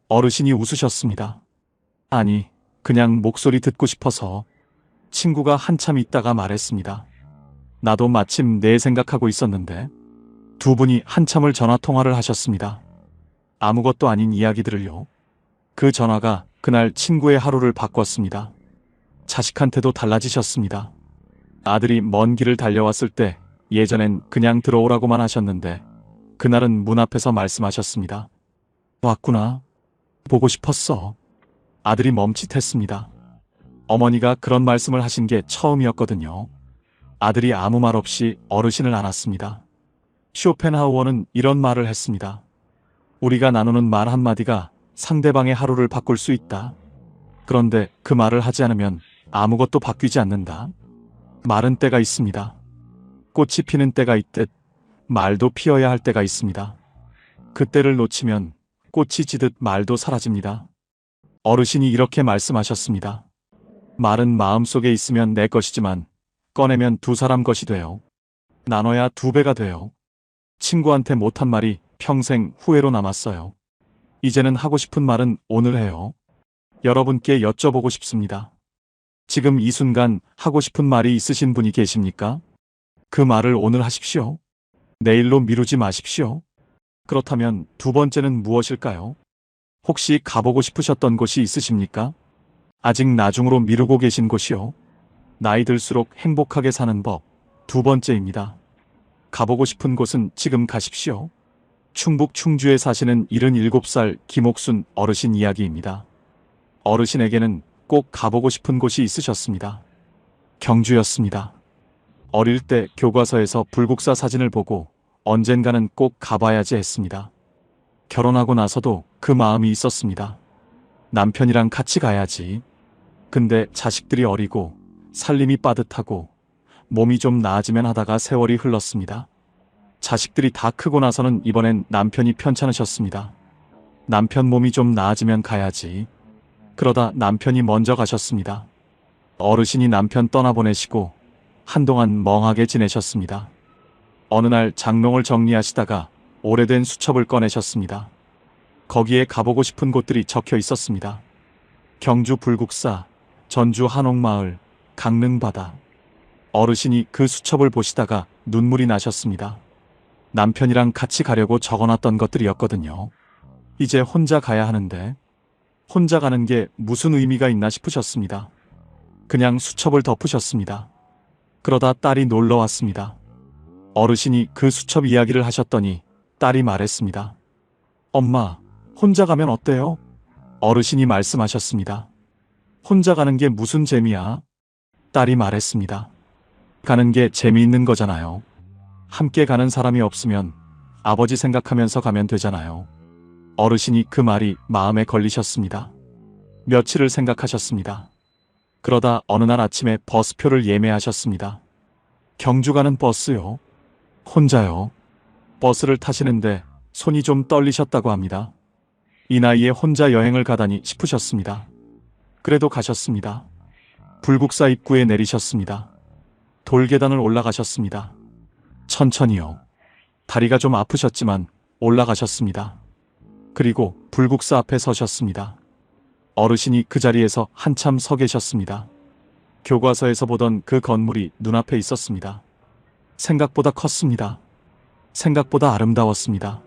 어르신이 웃으셨습니다. 아니, 그냥 목소리 듣고 싶어서. 친구가 한참 있다가 말했습니다. 나도 마침 내 생각하고 있었는데. 두 분이 한참을 전화통화를 하셨습니다. 아무것도 아닌 이야기들을요. 그 전화가 그날 친구의 하루를 바꿨습니다. 자식한테도 달라지셨습니다. 아들이 먼 길을 달려왔을 때 예전엔 그냥 들어오라고만 하셨는데 그날은 문 앞에서 말씀하셨습니다. 왔구나. 보고 싶었어. 아들이 멈칫했습니다. 어머니가 그런 말씀을 하신 게 처음이었거든요. 아들이 아무 말 없이 어르신을 안았습니다. 쇼펜하우어는 이런 말을 했습니다. 우리가 나누는 말 한마디가 상대방의 하루를 바꿀 수 있다. 그런데 그 말을 하지 않으면 아무것도 바뀌지 않는다. 말은 때가 있습니다. 꽃이 피는 때가 있듯 말도 피어야 할 때가 있습니다. 그 때를 놓치면 꽃이 지듯 말도 사라집니다. 어르신이 이렇게 말씀하셨습니다. 말은 마음속에 있으면 내 것이지만 꺼내면 두 사람 것이 돼요. 나눠야 두 배가 돼요. 친구한테 못한 말이 평생 후회로 남았어요. 이제는 하고 싶은 말은 오늘 해요. 여러분께 여쭤보고 싶습니다. 지금 이 순간 하고 싶은 말이 있으신 분이 계십니까? 그 말을 오늘 하십시오. 내일로 미루지 마십시오. 그렇다면 두 번째는 무엇일까요? 혹시 가보고 싶으셨던 곳이 있으십니까? 아직 나중으로 미루고 계신 곳이요. 나이 들수록 행복하게 사는 법. 두 번째입니다. 가보고 싶은 곳은 지금 가십시오. 충북 충주에 사시는 77살 김옥순 어르신 이야기입니다. 어르신에게는 꼭 가보고 싶은 곳이 있으셨습니다. 경주였습니다. 어릴 때 교과서에서 불국사 사진을 보고 언젠가는 꼭 가봐야지 했습니다. 결혼하고 나서도 그 마음이 있었습니다. 남편이랑 같이 가야지. 근데 자식들이 어리고 살림이 빠듯하고 몸이 좀 나아지면 하다가 세월이 흘렀습니다. 자식들이 다 크고 나서는 이번엔 남편이 편찮으셨습니다. 남편 몸이 좀 나아지면 가야지. 그러다 남편이 먼저 가셨습니다. 어르신이 남편 떠나보내시고 한동안 멍하게 지내셨습니다. 어느 날 장롱을 정리하시다가 오래된 수첩을 꺼내셨습니다. 거기에 가보고 싶은 곳들이 적혀 있었습니다. 경주 불국사, 전주 한옥마을, 강릉바다. 어르신이 그 수첩을 보시다가 눈물이 나셨습니다. 남편이랑 같이 가려고 적어놨던 것들이었거든요. 이제 혼자 가야 하는데 혼자 가는 게 무슨 의미가 있나 싶으셨습니다. 그냥 수첩을 덮으셨습니다. 그러다 딸이 놀러 왔습니다. 어르신이 그 수첩 이야기를 하셨더니 딸이 말했습니다. 엄마, 혼자 가면 어때요? 어르신이 말씀하셨습니다. 혼자 가는 게 무슨 재미야? 딸이 말했습니다. 가는 게 재미있는 거잖아요. 함께 가는 사람이 없으면 아버지 생각하면서 가면 되잖아요. 어르신이 그 말이 마음에 걸리셨습니다. 며칠을 생각하셨습니다. 그러다 어느 날 아침에 버스표를 예매하셨습니다. 경주 가는 버스요. 혼자요. 버스를 타시는데 손이 좀 떨리셨다고 합니다. 이 나이에 혼자 여행을 가다니 싶으셨습니다. 그래도 가셨습니다. 불국사 입구에 내리셨습니다. 돌계단을 올라가셨습니다. 천천히요. 다리가 좀 아프셨지만 올라가셨습니다. 그리고 불국사 앞에 서셨습니다. 어르신이 그 자리에서 한참 서 계셨습니다. 교과서에서 보던 그 건물이 눈앞에 있었습니다. 생각보다 컸습니다. 생각보다 아름다웠습니다.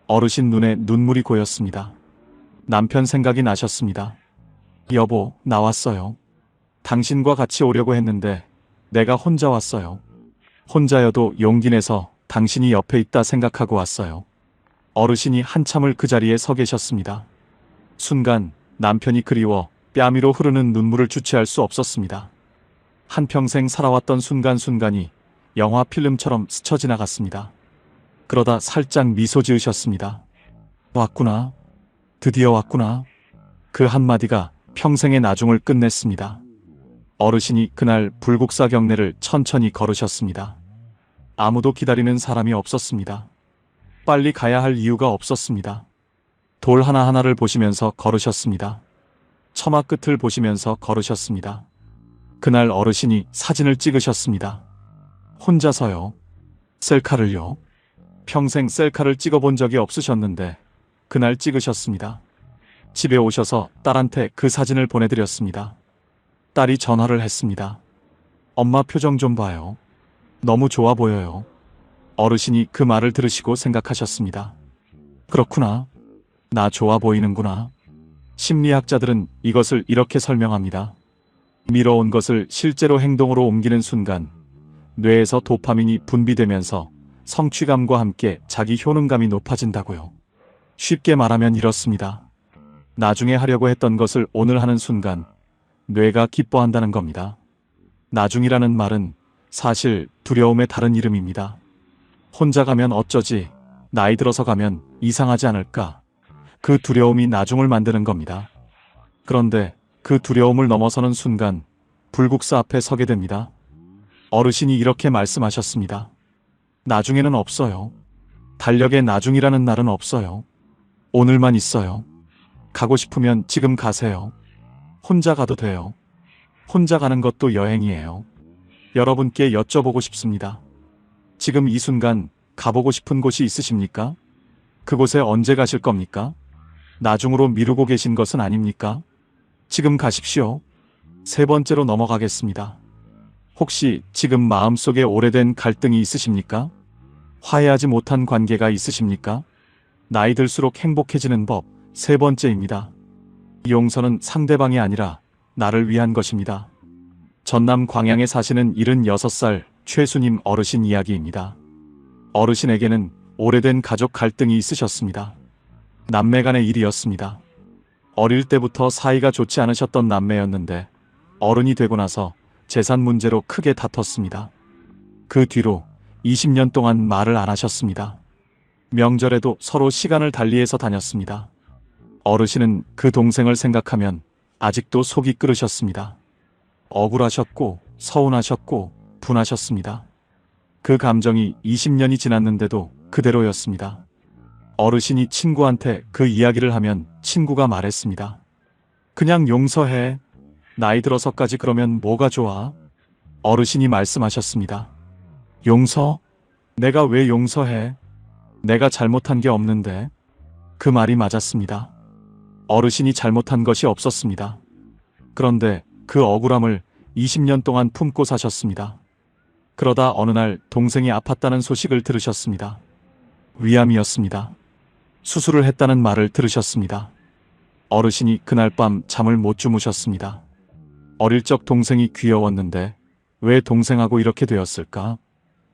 어르신 눈에 눈물이 고였습니다. 남편 생각이 나셨습니다. 여보, 나왔어요. 당신과 같이 오려고 했는데 내가 혼자 왔어요. 혼자여도 용기 내서 당신이 옆에 있다 생각하고 왔어요. 어르신이 한참을 그 자리에 서 계셨습니다. 순간 남편이 그리워 뺨위로 흐르는 눈물을 주체할 수 없었습니다. 한평생 살아왔던 순간순간이 영화 필름처럼 스쳐 지나갔습니다. 그러다 살짝 미소 지으셨습니다. 왔구나. 드디어 왔구나. 그 한마디가 평생의 나중을 끝냈습니다. 어르신이 그날 불국사 경내를 천천히 걸으셨습니다. 아무도 기다리는 사람이 없었습니다. 빨리 가야 할 이유가 없었습니다. 돌 하나하나를 보시면서 걸으셨습니다. 처마 끝을 보시면서 걸으셨습니다. 그날 어르신이 사진을 찍으셨습니다. 혼자서요. 셀카를요. 평생 셀카를 찍어본 적이 없으셨는데 그날 찍으셨습니다. 집에 오셔서 딸한테 그 사진을 보내드렸습니다. 딸이 전화를 했습니다. 엄마 표정 좀 봐요. 너무 좋아 보여요. 어르신이 그 말을 들으시고 생각하셨습니다. 그렇구나. 나 좋아 보이는구나. 심리학자들은 이것을 이렇게 설명합니다. 미뤄온 것을 실제로 행동으로 옮기는 순간 뇌에서 도파민이 분비되면서 성취감과 함께 자기 효능감이 높아진다고요. 쉽게 말하면 이렇습니다. 나중에 하려고 했던 것을 오늘 하는 순간 뇌가 기뻐한다는 겁니다. 나중이라는 말은 사실 두려움의 다른 이름입니다. 혼자 가면 어쩌지, 나이 들어서 가면 이상하지 않을까, 그 두려움이 나중을 만드는 겁니다. 그런데 그 두려움을 넘어서는 순간 불국사 앞에 서게 됩니다. 어르신이 이렇게 말씀하셨습니다. 나중에는 없어요. 달력에 나중이라는 날은 없어요. 오늘만 있어요. 가고 싶으면 지금 가세요. 혼자 가도 돼요. 혼자 가는 것도 여행이에요. 여러분께 여쭤보고 싶습니다. 지금 이 순간 가보고 싶은 곳이 있으십니까? 그곳에 언제 가실 겁니까? 나중으로 미루고 계신 것은 아닙니까? 지금 가십시오. 세 번째로 넘어가겠습니다. 혹시 지금 마음속에 오래된 갈등이 있으십니까? 화해하지 못한 관계가 있으십니까? 나이 들수록 행복해지는 법 세 번째입니다. 용서는 상대방이 아니라 나를 위한 것입니다. 전남 광양에 사시는 76살 최수님 어르신 이야기입니다. 어르신에게는 오래된 가족 갈등이 있으셨습니다. 남매 간의 일이었습니다. 어릴 때부터 사이가 좋지 않으셨던 남매였는데 어른이 되고 나서 재산 문제로 크게 다퉜습니다. 그 뒤로 20년 동안 말을 안 하셨습니다. 명절에도 서로 시간을 달리해서 다녔습니다. 어르신은 그 동생을 생각하면 아직도 속이 끓으셨습니다. 억울하셨고 서운하셨고 분하셨습니다. 그 감정이 20년이 지났는데도 그대로였습니다. 어르신이 친구한테 그 이야기를 하면 친구가 말했습니다. 그냥 용서해. 나이 들어서까지 그러면 뭐가 좋아? 어르신이 말씀하셨습니다. 용서? 내가 왜 용서해? 내가 잘못한 게 없는데. 그 말이 맞았습니다. 어르신이 잘못한 것이 없었습니다. 그런데 그 억울함을 20년 동안 품고 사셨습니다. 그러다 어느 날 동생이 아팠다는 소식을 들으셨습니다. 위암이었습니다. 수술을 했다는 말을 들으셨습니다. 어르신이 그날 밤 잠을 못 주무셨습니다. 어릴 적 동생이 귀여웠는데 왜 동생하고 이렇게 되었을까?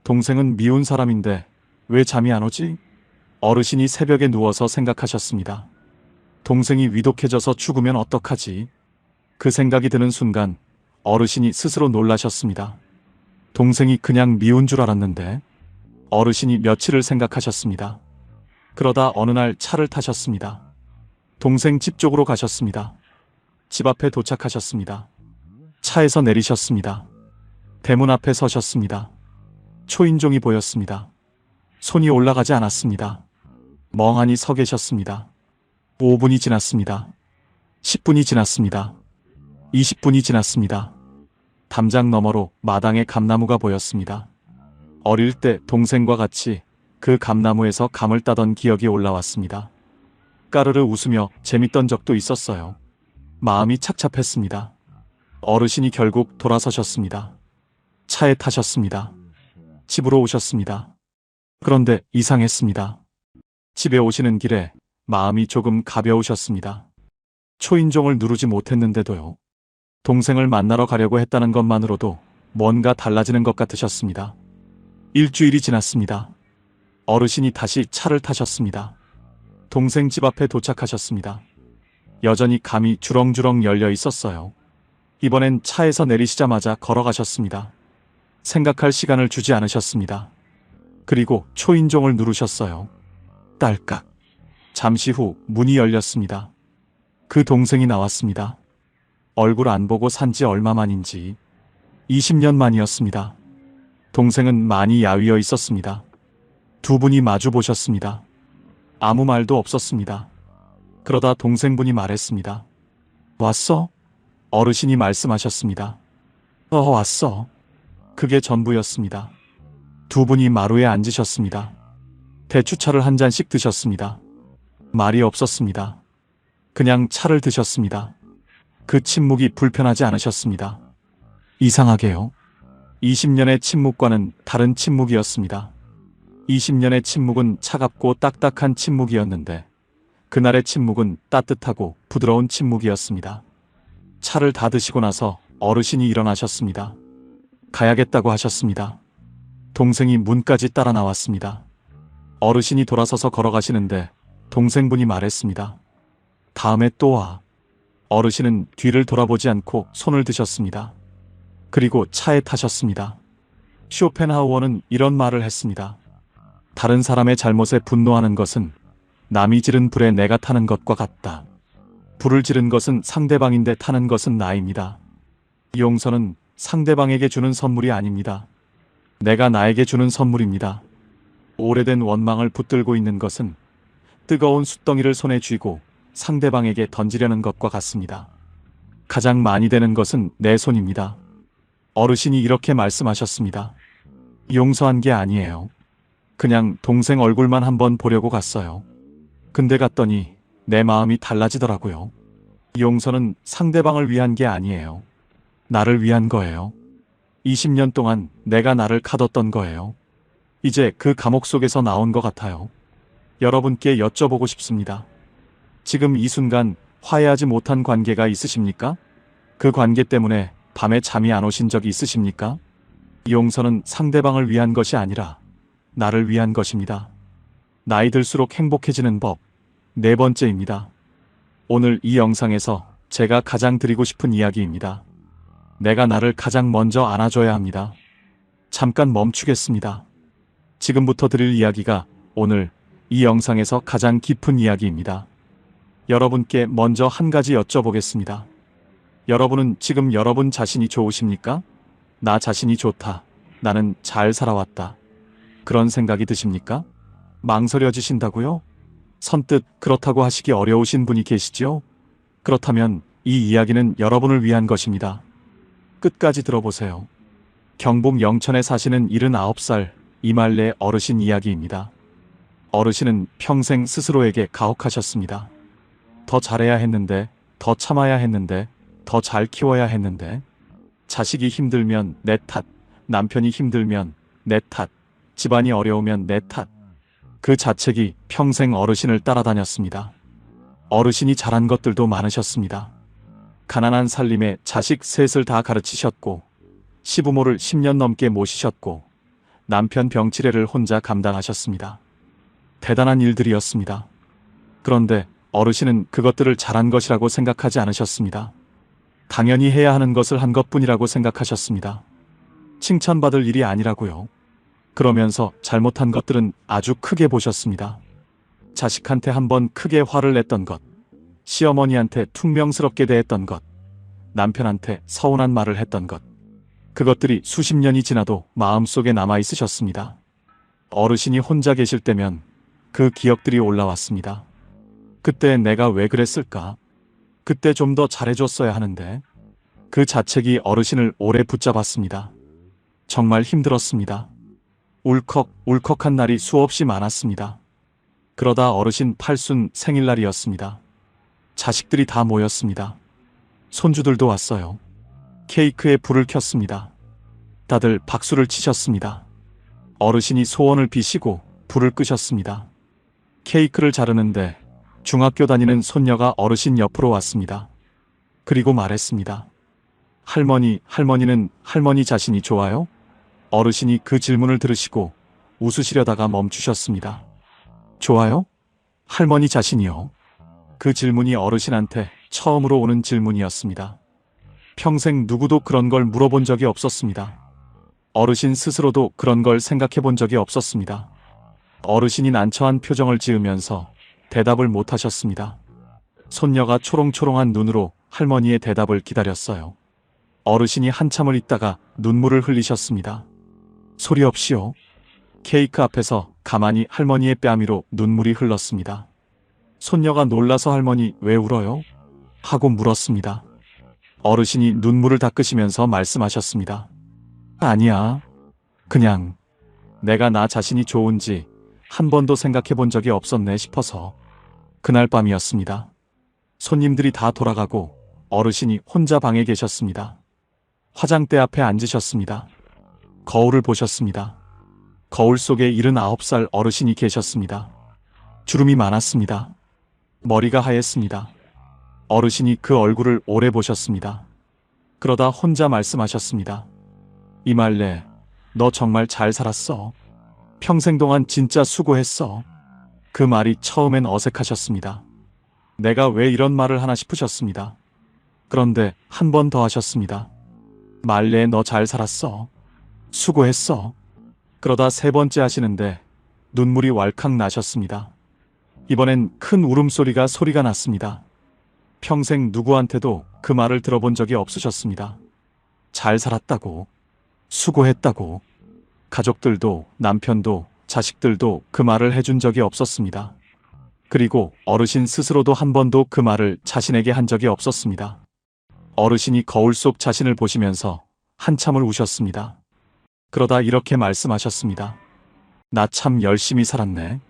동생은 미운 사람인데 왜 잠이 안 오지? 어르신이 새벽에 누워서 생각하셨습니다. 동생이 위독해져서 죽으면 어떡하지? 그 생각이 드는 순간 어르신이 스스로 놀라셨습니다. 동생이 그냥 미운 줄 알았는데. 어르신이 며칠을 생각하셨습니다. 그러다 어느 날 차를 타셨습니다. 동생 집 쪽으로 가셨습니다. 집 앞에 도착하셨습니다. 차에서 내리셨습니다. 대문 앞에 서셨습니다. 초인종이 보였습니다. 손이 올라가지 않았습니다. 멍하니 서 계셨습니다. 5분이 지났습니다. 10분이 지났습니다. 20분이 지났습니다. 담장 너머로 마당에 감나무가 보였습니다. 어릴 때 동생과 같이 그 감나무에서 감을 따던 기억이 올라왔습니다. 까르르 웃으며 재밌던 적도 있었어요. 마음이 착잡했습니다. 어르신이 결국 돌아서셨습니다. 차에 타셨습니다. 집으로 오셨습니다. 그런데 이상했습니다. 집에 오시는 길에 마음이 조금 가벼우셨습니다. 초인종을 누르지 못했는데도요. 동생을 만나러 가려고 했다는 것만으로도 뭔가 달라지는 것 같으셨습니다. 일주일이 지났습니다. 어르신이 다시 차를 타셨습니다. 동생 집 앞에 도착하셨습니다. 여전히 감이 주렁주렁 열려 있었어요. 이번엔 차에서 내리시자마자 걸어가셨습니다. 생각할 시간을 주지 않으셨습니다. 그리고 초인종을 누르셨어요. 딸깍. 잠시 후 문이 열렸습니다. 그 동생이 나왔습니다. 얼굴 안 보고 산지 얼마 만인지 20년 만이었습니다. 동생은 많이 야위어 있었습니다. 두 분이 마주 보셨습니다. 아무 말도 없었습니다. 그러다 동생분이 말했습니다. 왔어? 어르신이 말씀하셨습니다. 왔어. 그게 전부였습니다. 두 분이 마루에 앉으셨습니다. 대추차를 한 잔씩 드셨습니다. 말이 없었습니다. 그냥 차를 드셨습니다. 그 침묵이 불편하지 않으셨습니다. 이상하게요. 20년의 침묵과는 다른 침묵이었습니다. 20년의 침묵은 차갑고 딱딱한 침묵이었는데 그날의 침묵은 따뜻하고 부드러운 침묵이었습니다. 차를 다 드시고 나서 어르신이 일어나셨습니다. 가야겠다고 하셨습니다. 동생이 문까지 따라 나왔습니다. 어르신이 돌아서서 걸어가시는데 동생분이 말했습니다. 다음에 또 와. 어르신은 뒤를 돌아보지 않고 손을 드셨습니다. 그리고 차에 타셨습니다. 쇼펜하우어는 이런 말을 했습니다. 다른 사람의 잘못에 분노하는 것은 남이 지른 불에 내가 타는 것과 같다. 불을 지른 것은 상대방인데 타는 것은 나입니다. 용서는 상대방에게 주는 선물이 아닙니다. 내가 나에게 주는 선물입니다. 오래된 원망을 붙들고 있는 것은 뜨거운 숯덩이를 손에 쥐고 상대방에게 던지려는 것과 같습니다. 가장 많이 되는 것은 내 손입니다. 어르신이 이렇게 말씀하셨습니다. 용서한 게 아니에요. 그냥 동생 얼굴만 한번 보려고 갔어요. 근데 갔더니 내 마음이 달라지더라고요. 용서는 상대방을 위한 게 아니에요. 나를 위한 거예요. 20년 동안 내가 나를 가뒀던 거예요. 이제 그 감옥 속에서 나온 것 같아요. 여러분께 여쭤보고 싶습니다. 지금 이 순간 화해하지 못한 관계가 있으십니까? 그 관계 때문에 밤에 잠이 안 오신 적이 있으십니까? 용서는 상대방을 위한 것이 아니라 나를 위한 것입니다. 나이 들수록 행복해지는 법, 네 번째입니다. 오늘 이 영상에서 제가 가장 드리고 싶은 이야기입니다. 내가 나를 가장 먼저 안아줘야 합니다. 잠깐 멈추겠습니다. 지금부터 드릴 이야기가 오늘 이 영상에서 가장 깊은 이야기입니다. 여러분께 먼저 한 가지 여쭤보겠습니다. 여러분은 지금 여러분 자신이 좋으십니까? 나 자신이 좋다. 나는 잘 살아왔다. 그런 생각이 드십니까? 망설여지신다고요? 선뜻 그렇다고 하시기 어려우신 분이 계시지요? 그렇다면 이 이야기는 여러분을 위한 것입니다. 끝까지 들어보세요. 경북 영천에 사시는 79살 이말래 어르신 이야기입니다. 어르신은 평생 스스로에게 가혹하셨습니다. 더 잘해야 했는데, 더 참아야 했는데, 더 잘 키워야 했는데, 자식이 힘들면 내 탓, 남편이 힘들면 내 탓, 집안이 어려우면 내 탓. 그 자책이 평생 어르신을 따라다녔습니다. 어르신이 잘한 것들도 많으셨습니다. 가난한 살림에 자식 셋을 다 가르치셨고, 시부모를 10년 넘게 모시셨고, 남편 병치레를 혼자 감당하셨습니다. 대단한 일들이었습니다. 그런데 어르신은 그것들을 잘한 것이라고 생각하지 않으셨습니다. 당연히 해야 하는 것을 한 것뿐이라고 생각하셨습니다. 칭찬받을 일이 아니라고요. 그러면서 잘못한 것들은 아주 크게 보셨습니다. 자식한테 한번 크게 화를 냈던 것, 시어머니한테 퉁명스럽게 대했던 것, 남편한테 서운한 말을 했던 것, 그것들이 수십 년이 지나도 마음속에 남아있으셨습니다. 어르신이 혼자 계실 때면 그 기억들이 올라왔습니다. 그때 내가 왜 그랬을까? 그때 좀 더 잘해줬어야 하는데. 그 자책이 어르신을 오래 붙잡았습니다. 정말 힘들었습니다. 울컥울컥한 날이 수없이 많았습니다. 그러다 어르신 팔순 생일날이었습니다. 자식들이 다 모였습니다. 손주들도 왔어요. 케이크에 불을 켰습니다. 다들 박수를 치셨습니다. 어르신이 소원을 비시고 불을 끄셨습니다. 케이크를 자르는데 중학교 다니는 손녀가 어르신 옆으로 왔습니다. 그리고 말했습니다. 할머니는 할머니 자신이 좋아요? 어르신이 그 질문을 들으시고 웃으시려다가 멈추셨습니다. 좋아요? 할머니 자신이요? 그 질문이 어르신한테 처음으로 오는 질문이었습니다. 평생 누구도 그런 걸 물어본 적이 없었습니다. 어르신 스스로도 그런 걸 생각해 본 적이 없었습니다. 어르신이 난처한 표정을 지으면서 대답을 못 하셨습니다. 손녀가 초롱초롱한 눈으로 할머니의 대답을 기다렸어요. 어르신이 한참을 있다가 눈물을 흘리셨습니다. 소리 없이요. 케이크 앞에서 가만히 할머니의 뺨위로 눈물이 흘렀습니다. 손녀가 놀라서 할머니 왜 울어요? 하고 물었습니다. 어르신이 눈물을 닦으시면서 말씀하셨습니다. 아니야. 그냥 내가 나 자신이 좋은지 한 번도 생각해 본 적이 없었네 싶어서. 그날 밤이었습니다. 손님들이 다 돌아가고 어르신이 혼자 방에 계셨습니다. 화장대 앞에 앉으셨습니다. 거울을 보셨습니다. 거울 속에 79살 어르신이 계셨습니다. 주름이 많았습니다. 머리가 하였습니다. 어르신이 그 얼굴을 오래 보셨습니다. 그러다 혼자 말씀하셨습니다. 이말래, 너 정말 잘 살았어. 평생 동안 진짜 수고했어. 그 말이 처음엔 어색하셨습니다. 내가 왜 이런 말을 하나 싶으셨습니다. 그런데 한 번 더 하셨습니다. 말래 너 잘 살았어. 수고했어. 그러다 세 번째 하시는데 눈물이 왈칵 나셨습니다. 이번엔 큰 소리가 났습니다. 평생 누구한테도 그 말을 들어본 적이 없으셨습니다. 잘 살았다고, 수고했다고, 가족들도 남편도 자식들도 그 말을 해준 적이 없었습니다. 그리고 어르신 스스로도 한 번도 그 말을 자신에게 한 적이 없었습니다. 어르신이 거울 속 자신을 보시면서 한참을 우셨습니다. 그러다 이렇게 말씀하셨습니다. 나 참 열심히 살았네.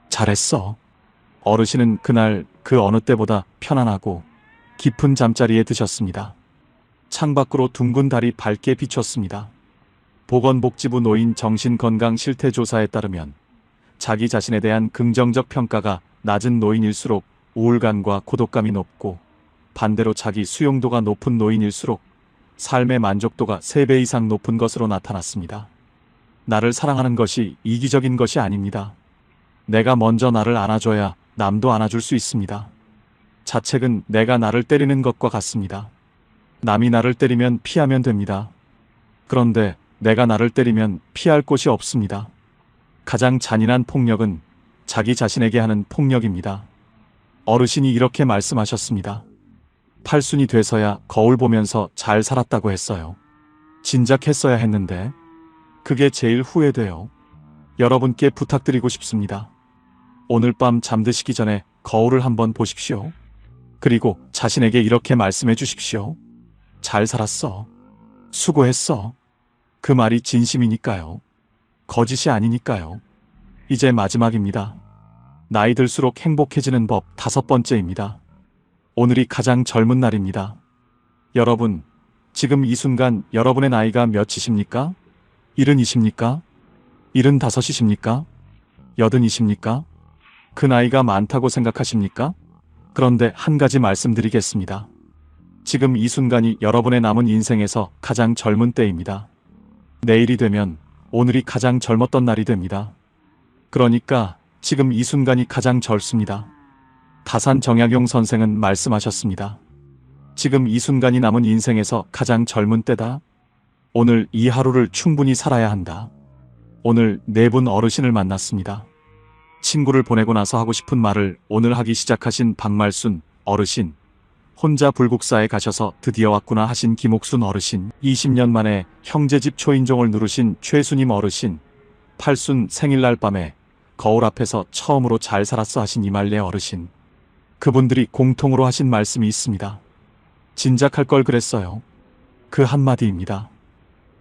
잘했어. 어르신은 그날 그 어느 때보다 편안하고 깊은 잠자리에 드셨습니다. 창밖으로 둥근 달이 밝게 비쳤습니다. 보건복지부 노인 정신건강실태조사에 따르면 자기 자신에 대한 긍정적 평가가 낮은 노인일수록 우울감과 고독감이 높고, 반대로 자기 수용도가 높은 노인일수록 삶의 만족도가 3배 이상 높은 것으로 나타났습니다. 나를 사랑하는 것이 이기적인 것이 아닙니다. 내가 먼저 나를 안아줘야 남도 안아줄 수 있습니다. 자책은 내가 나를 때리는 것과 같습니다. 남이 나를 때리면 피하면 됩니다. 그런데 내가 나를 때리면 피할 곳이 없습니다. 가장 잔인한 폭력은 자기 자신에게 하는 폭력입니다. 어르신이 이렇게 말씀하셨습니다. 팔순이 돼서야 거울 보면서 잘 살았다고 했어요. 진작 했어야 했는데 그게 제일 후회돼요. 여러분께 부탁드리고 싶습니다. 오늘 밤 잠드시기 전에 거울을 한번 보십시오. 그리고 자신에게 이렇게 말씀해 주십시오. 잘 살았어. 수고했어. 그 말이 진심이니까요. 거짓이 아니니까요. 이제 마지막입니다. 나이 들수록 행복해지는 법 5번째입니다. 오늘이 가장 젊은 날입니다. 여러분, 지금 이 순간 여러분의 나이가 몇이십니까? 70이십니까? 75이십니까? 80이십니까? 그 나이가 많다고 생각하십니까? 그런데 한 가지 말씀드리겠습니다. 지금 이 순간이 여러분의 남은 인생에서 가장 젊은 때입니다. 내일이 되면 오늘이 가장 젊었던 날이 됩니다. 그러니까 지금 이 순간이 가장 젊습니다. 다산 정약용 선생은 말씀하셨습니다. 지금 이 순간이 남은 인생에서 가장 젊은 때다. 오늘 이 하루를 충분히 살아야 한다. 오늘 4분 어르신을 만났습니다. 친구를 보내고 나서 하고 싶은 말을 오늘 하기 시작하신 박말순 어르신, 혼자 불국사에 가셔서 드디어 왔구나 하신 김옥순 어르신, 20년 만에 형제집 초인종을 누르신 최수님 어르신, 팔순 생일날 밤에 거울 앞에서 처음으로 잘 살았어 하신 이말래 어르신. 그분들이 공통으로 하신 말씀이 있습니다. 진작할 걸 그랬어요. 그 한마디입니다.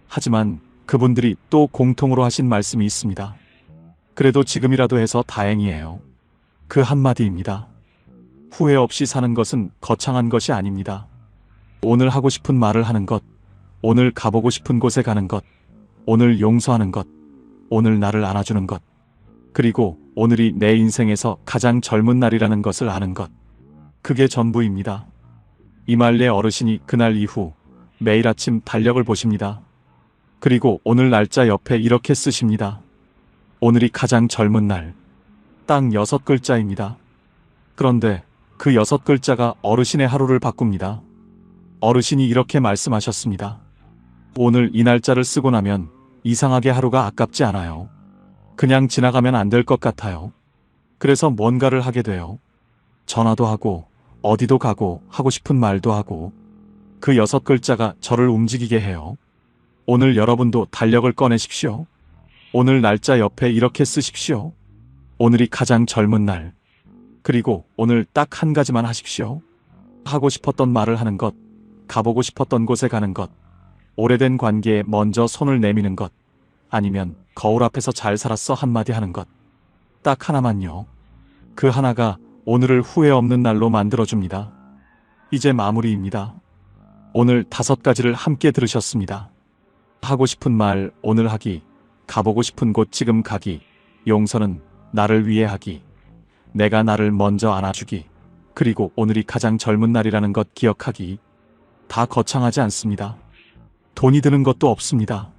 하지만 그분들이 또 공통으로 하신 말씀이 있습니다. 그래도 지금이라도 해서 다행이에요. 그 한마디입니다. 후회 없이 사는 것은 거창한 것이 아닙니다. 오늘 하고 싶은 말을 하는 것, 오늘 가보고 싶은 곳에 가는 것, 오늘 용서하는 것, 오늘 나를 안아주는 것, 그리고 오늘이 내 인생에서 가장 젊은 날이라는 것을 아는 것. 그게 전부입니다. 이말래 어르신이 그날 이후 매일 아침 달력을 보십니다. 그리고 오늘 날짜 옆에 이렇게 쓰십니다. 오늘이 가장 젊은 날. 딱 6글자입니다. 그런데 그 6글자가 어르신의 하루를 바꿉니다. 어르신이 이렇게 말씀하셨습니다. 오늘 이 날짜를 쓰고 나면 이상하게 하루가 아깝지 않아요. 그냥 지나가면 안 될 것 같아요. 그래서 뭔가를 하게 돼요. 전화도 하고 어디도 가고 하고 싶은 말도 하고. 그 6글자가 저를 움직이게 해요. 오늘 여러분도 달력을 꺼내십시오. 오늘 날짜 옆에 이렇게 쓰십시오. 오늘이 가장 젊은 날. 그리고 오늘 딱 한 가지만 하십시오. 하고 싶었던 말을 하는 것, 가보고 싶었던 곳에 가는 것, 오래된 관계에 먼저 손을 내미는 것, 아니면 거울 앞에서 잘 살았어 한마디 하는 것. 딱 하나만요. 그 하나가 오늘을 후회 없는 날로 만들어줍니다. 이제 마무리입니다. 오늘 5가지를 함께 들으셨습니다. 하고 싶은 말 오늘 하기, 가보고 싶은 곳 지금 가기, 용서는 나를 위해 하기, 내가 나를 먼저 안아주기, 그리고 오늘이 가장 젊은 날이라는 것 기억하기. 다 거창하지 않습니다. 돈이 드는 것도 없습니다.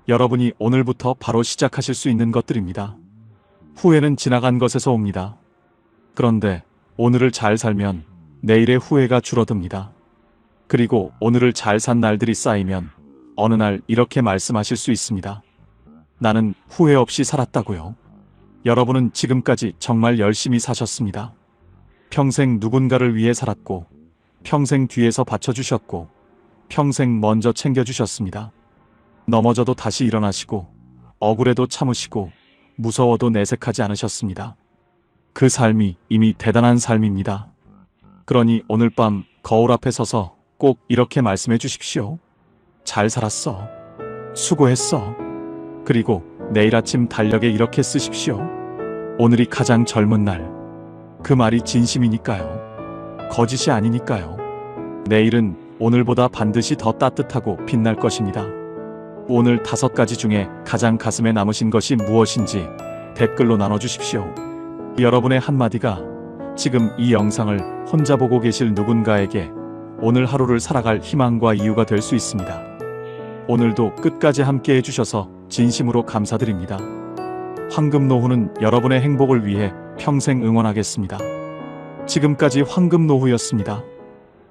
여러분이 오늘부터 바로 시작하실 수 있는 것들입니다. 후회는 지나간 것에서 옵니다. 그런데 오늘을 잘 살면 내일의 후회가 줄어듭니다. 그리고 오늘을 잘 산 날들이 쌓이면 어느 날 이렇게 말씀하실 수 있습니다. 나는 후회 없이 살았다고요. 여러분은 지금까지 정말 열심히 사셨습니다. 평생 누군가를 위해 살았고, 평생 뒤에서 받쳐주셨고, 평생 먼저 챙겨주셨습니다. 넘어져도 다시 일어나시고, 억울해도 참으시고, 무서워도 내색하지 않으셨습니다. 그 삶이 이미 대단한 삶입니다. 그러니 오늘 밤 거울 앞에 서서 꼭 이렇게 말씀해 주십시오. 잘 살았어. 수고했어. 그리고 내일 아침 달력에 이렇게 쓰십시오. 오늘이 가장 젊은 날. 그 말이 진심이니까요. 거짓이 아니니까요. 내일은 오늘보다 반드시 더 따뜻하고 빛날 것입니다. 오늘 5가지 중에 가장 가슴에 남으신 것이 무엇인지 댓글로 나눠주십시오. 여러분의 한마디가 지금 이 영상을 혼자 보고 계실 누군가에게 오늘 하루를 살아갈 희망과 이유가 될 수 있습니다. 오늘도 끝까지 함께 해주셔서 진심으로 감사드립니다. 황금노후는 여러분의 행복을 위해 평생 응원하겠습니다. 지금까지 황금노후였습니다.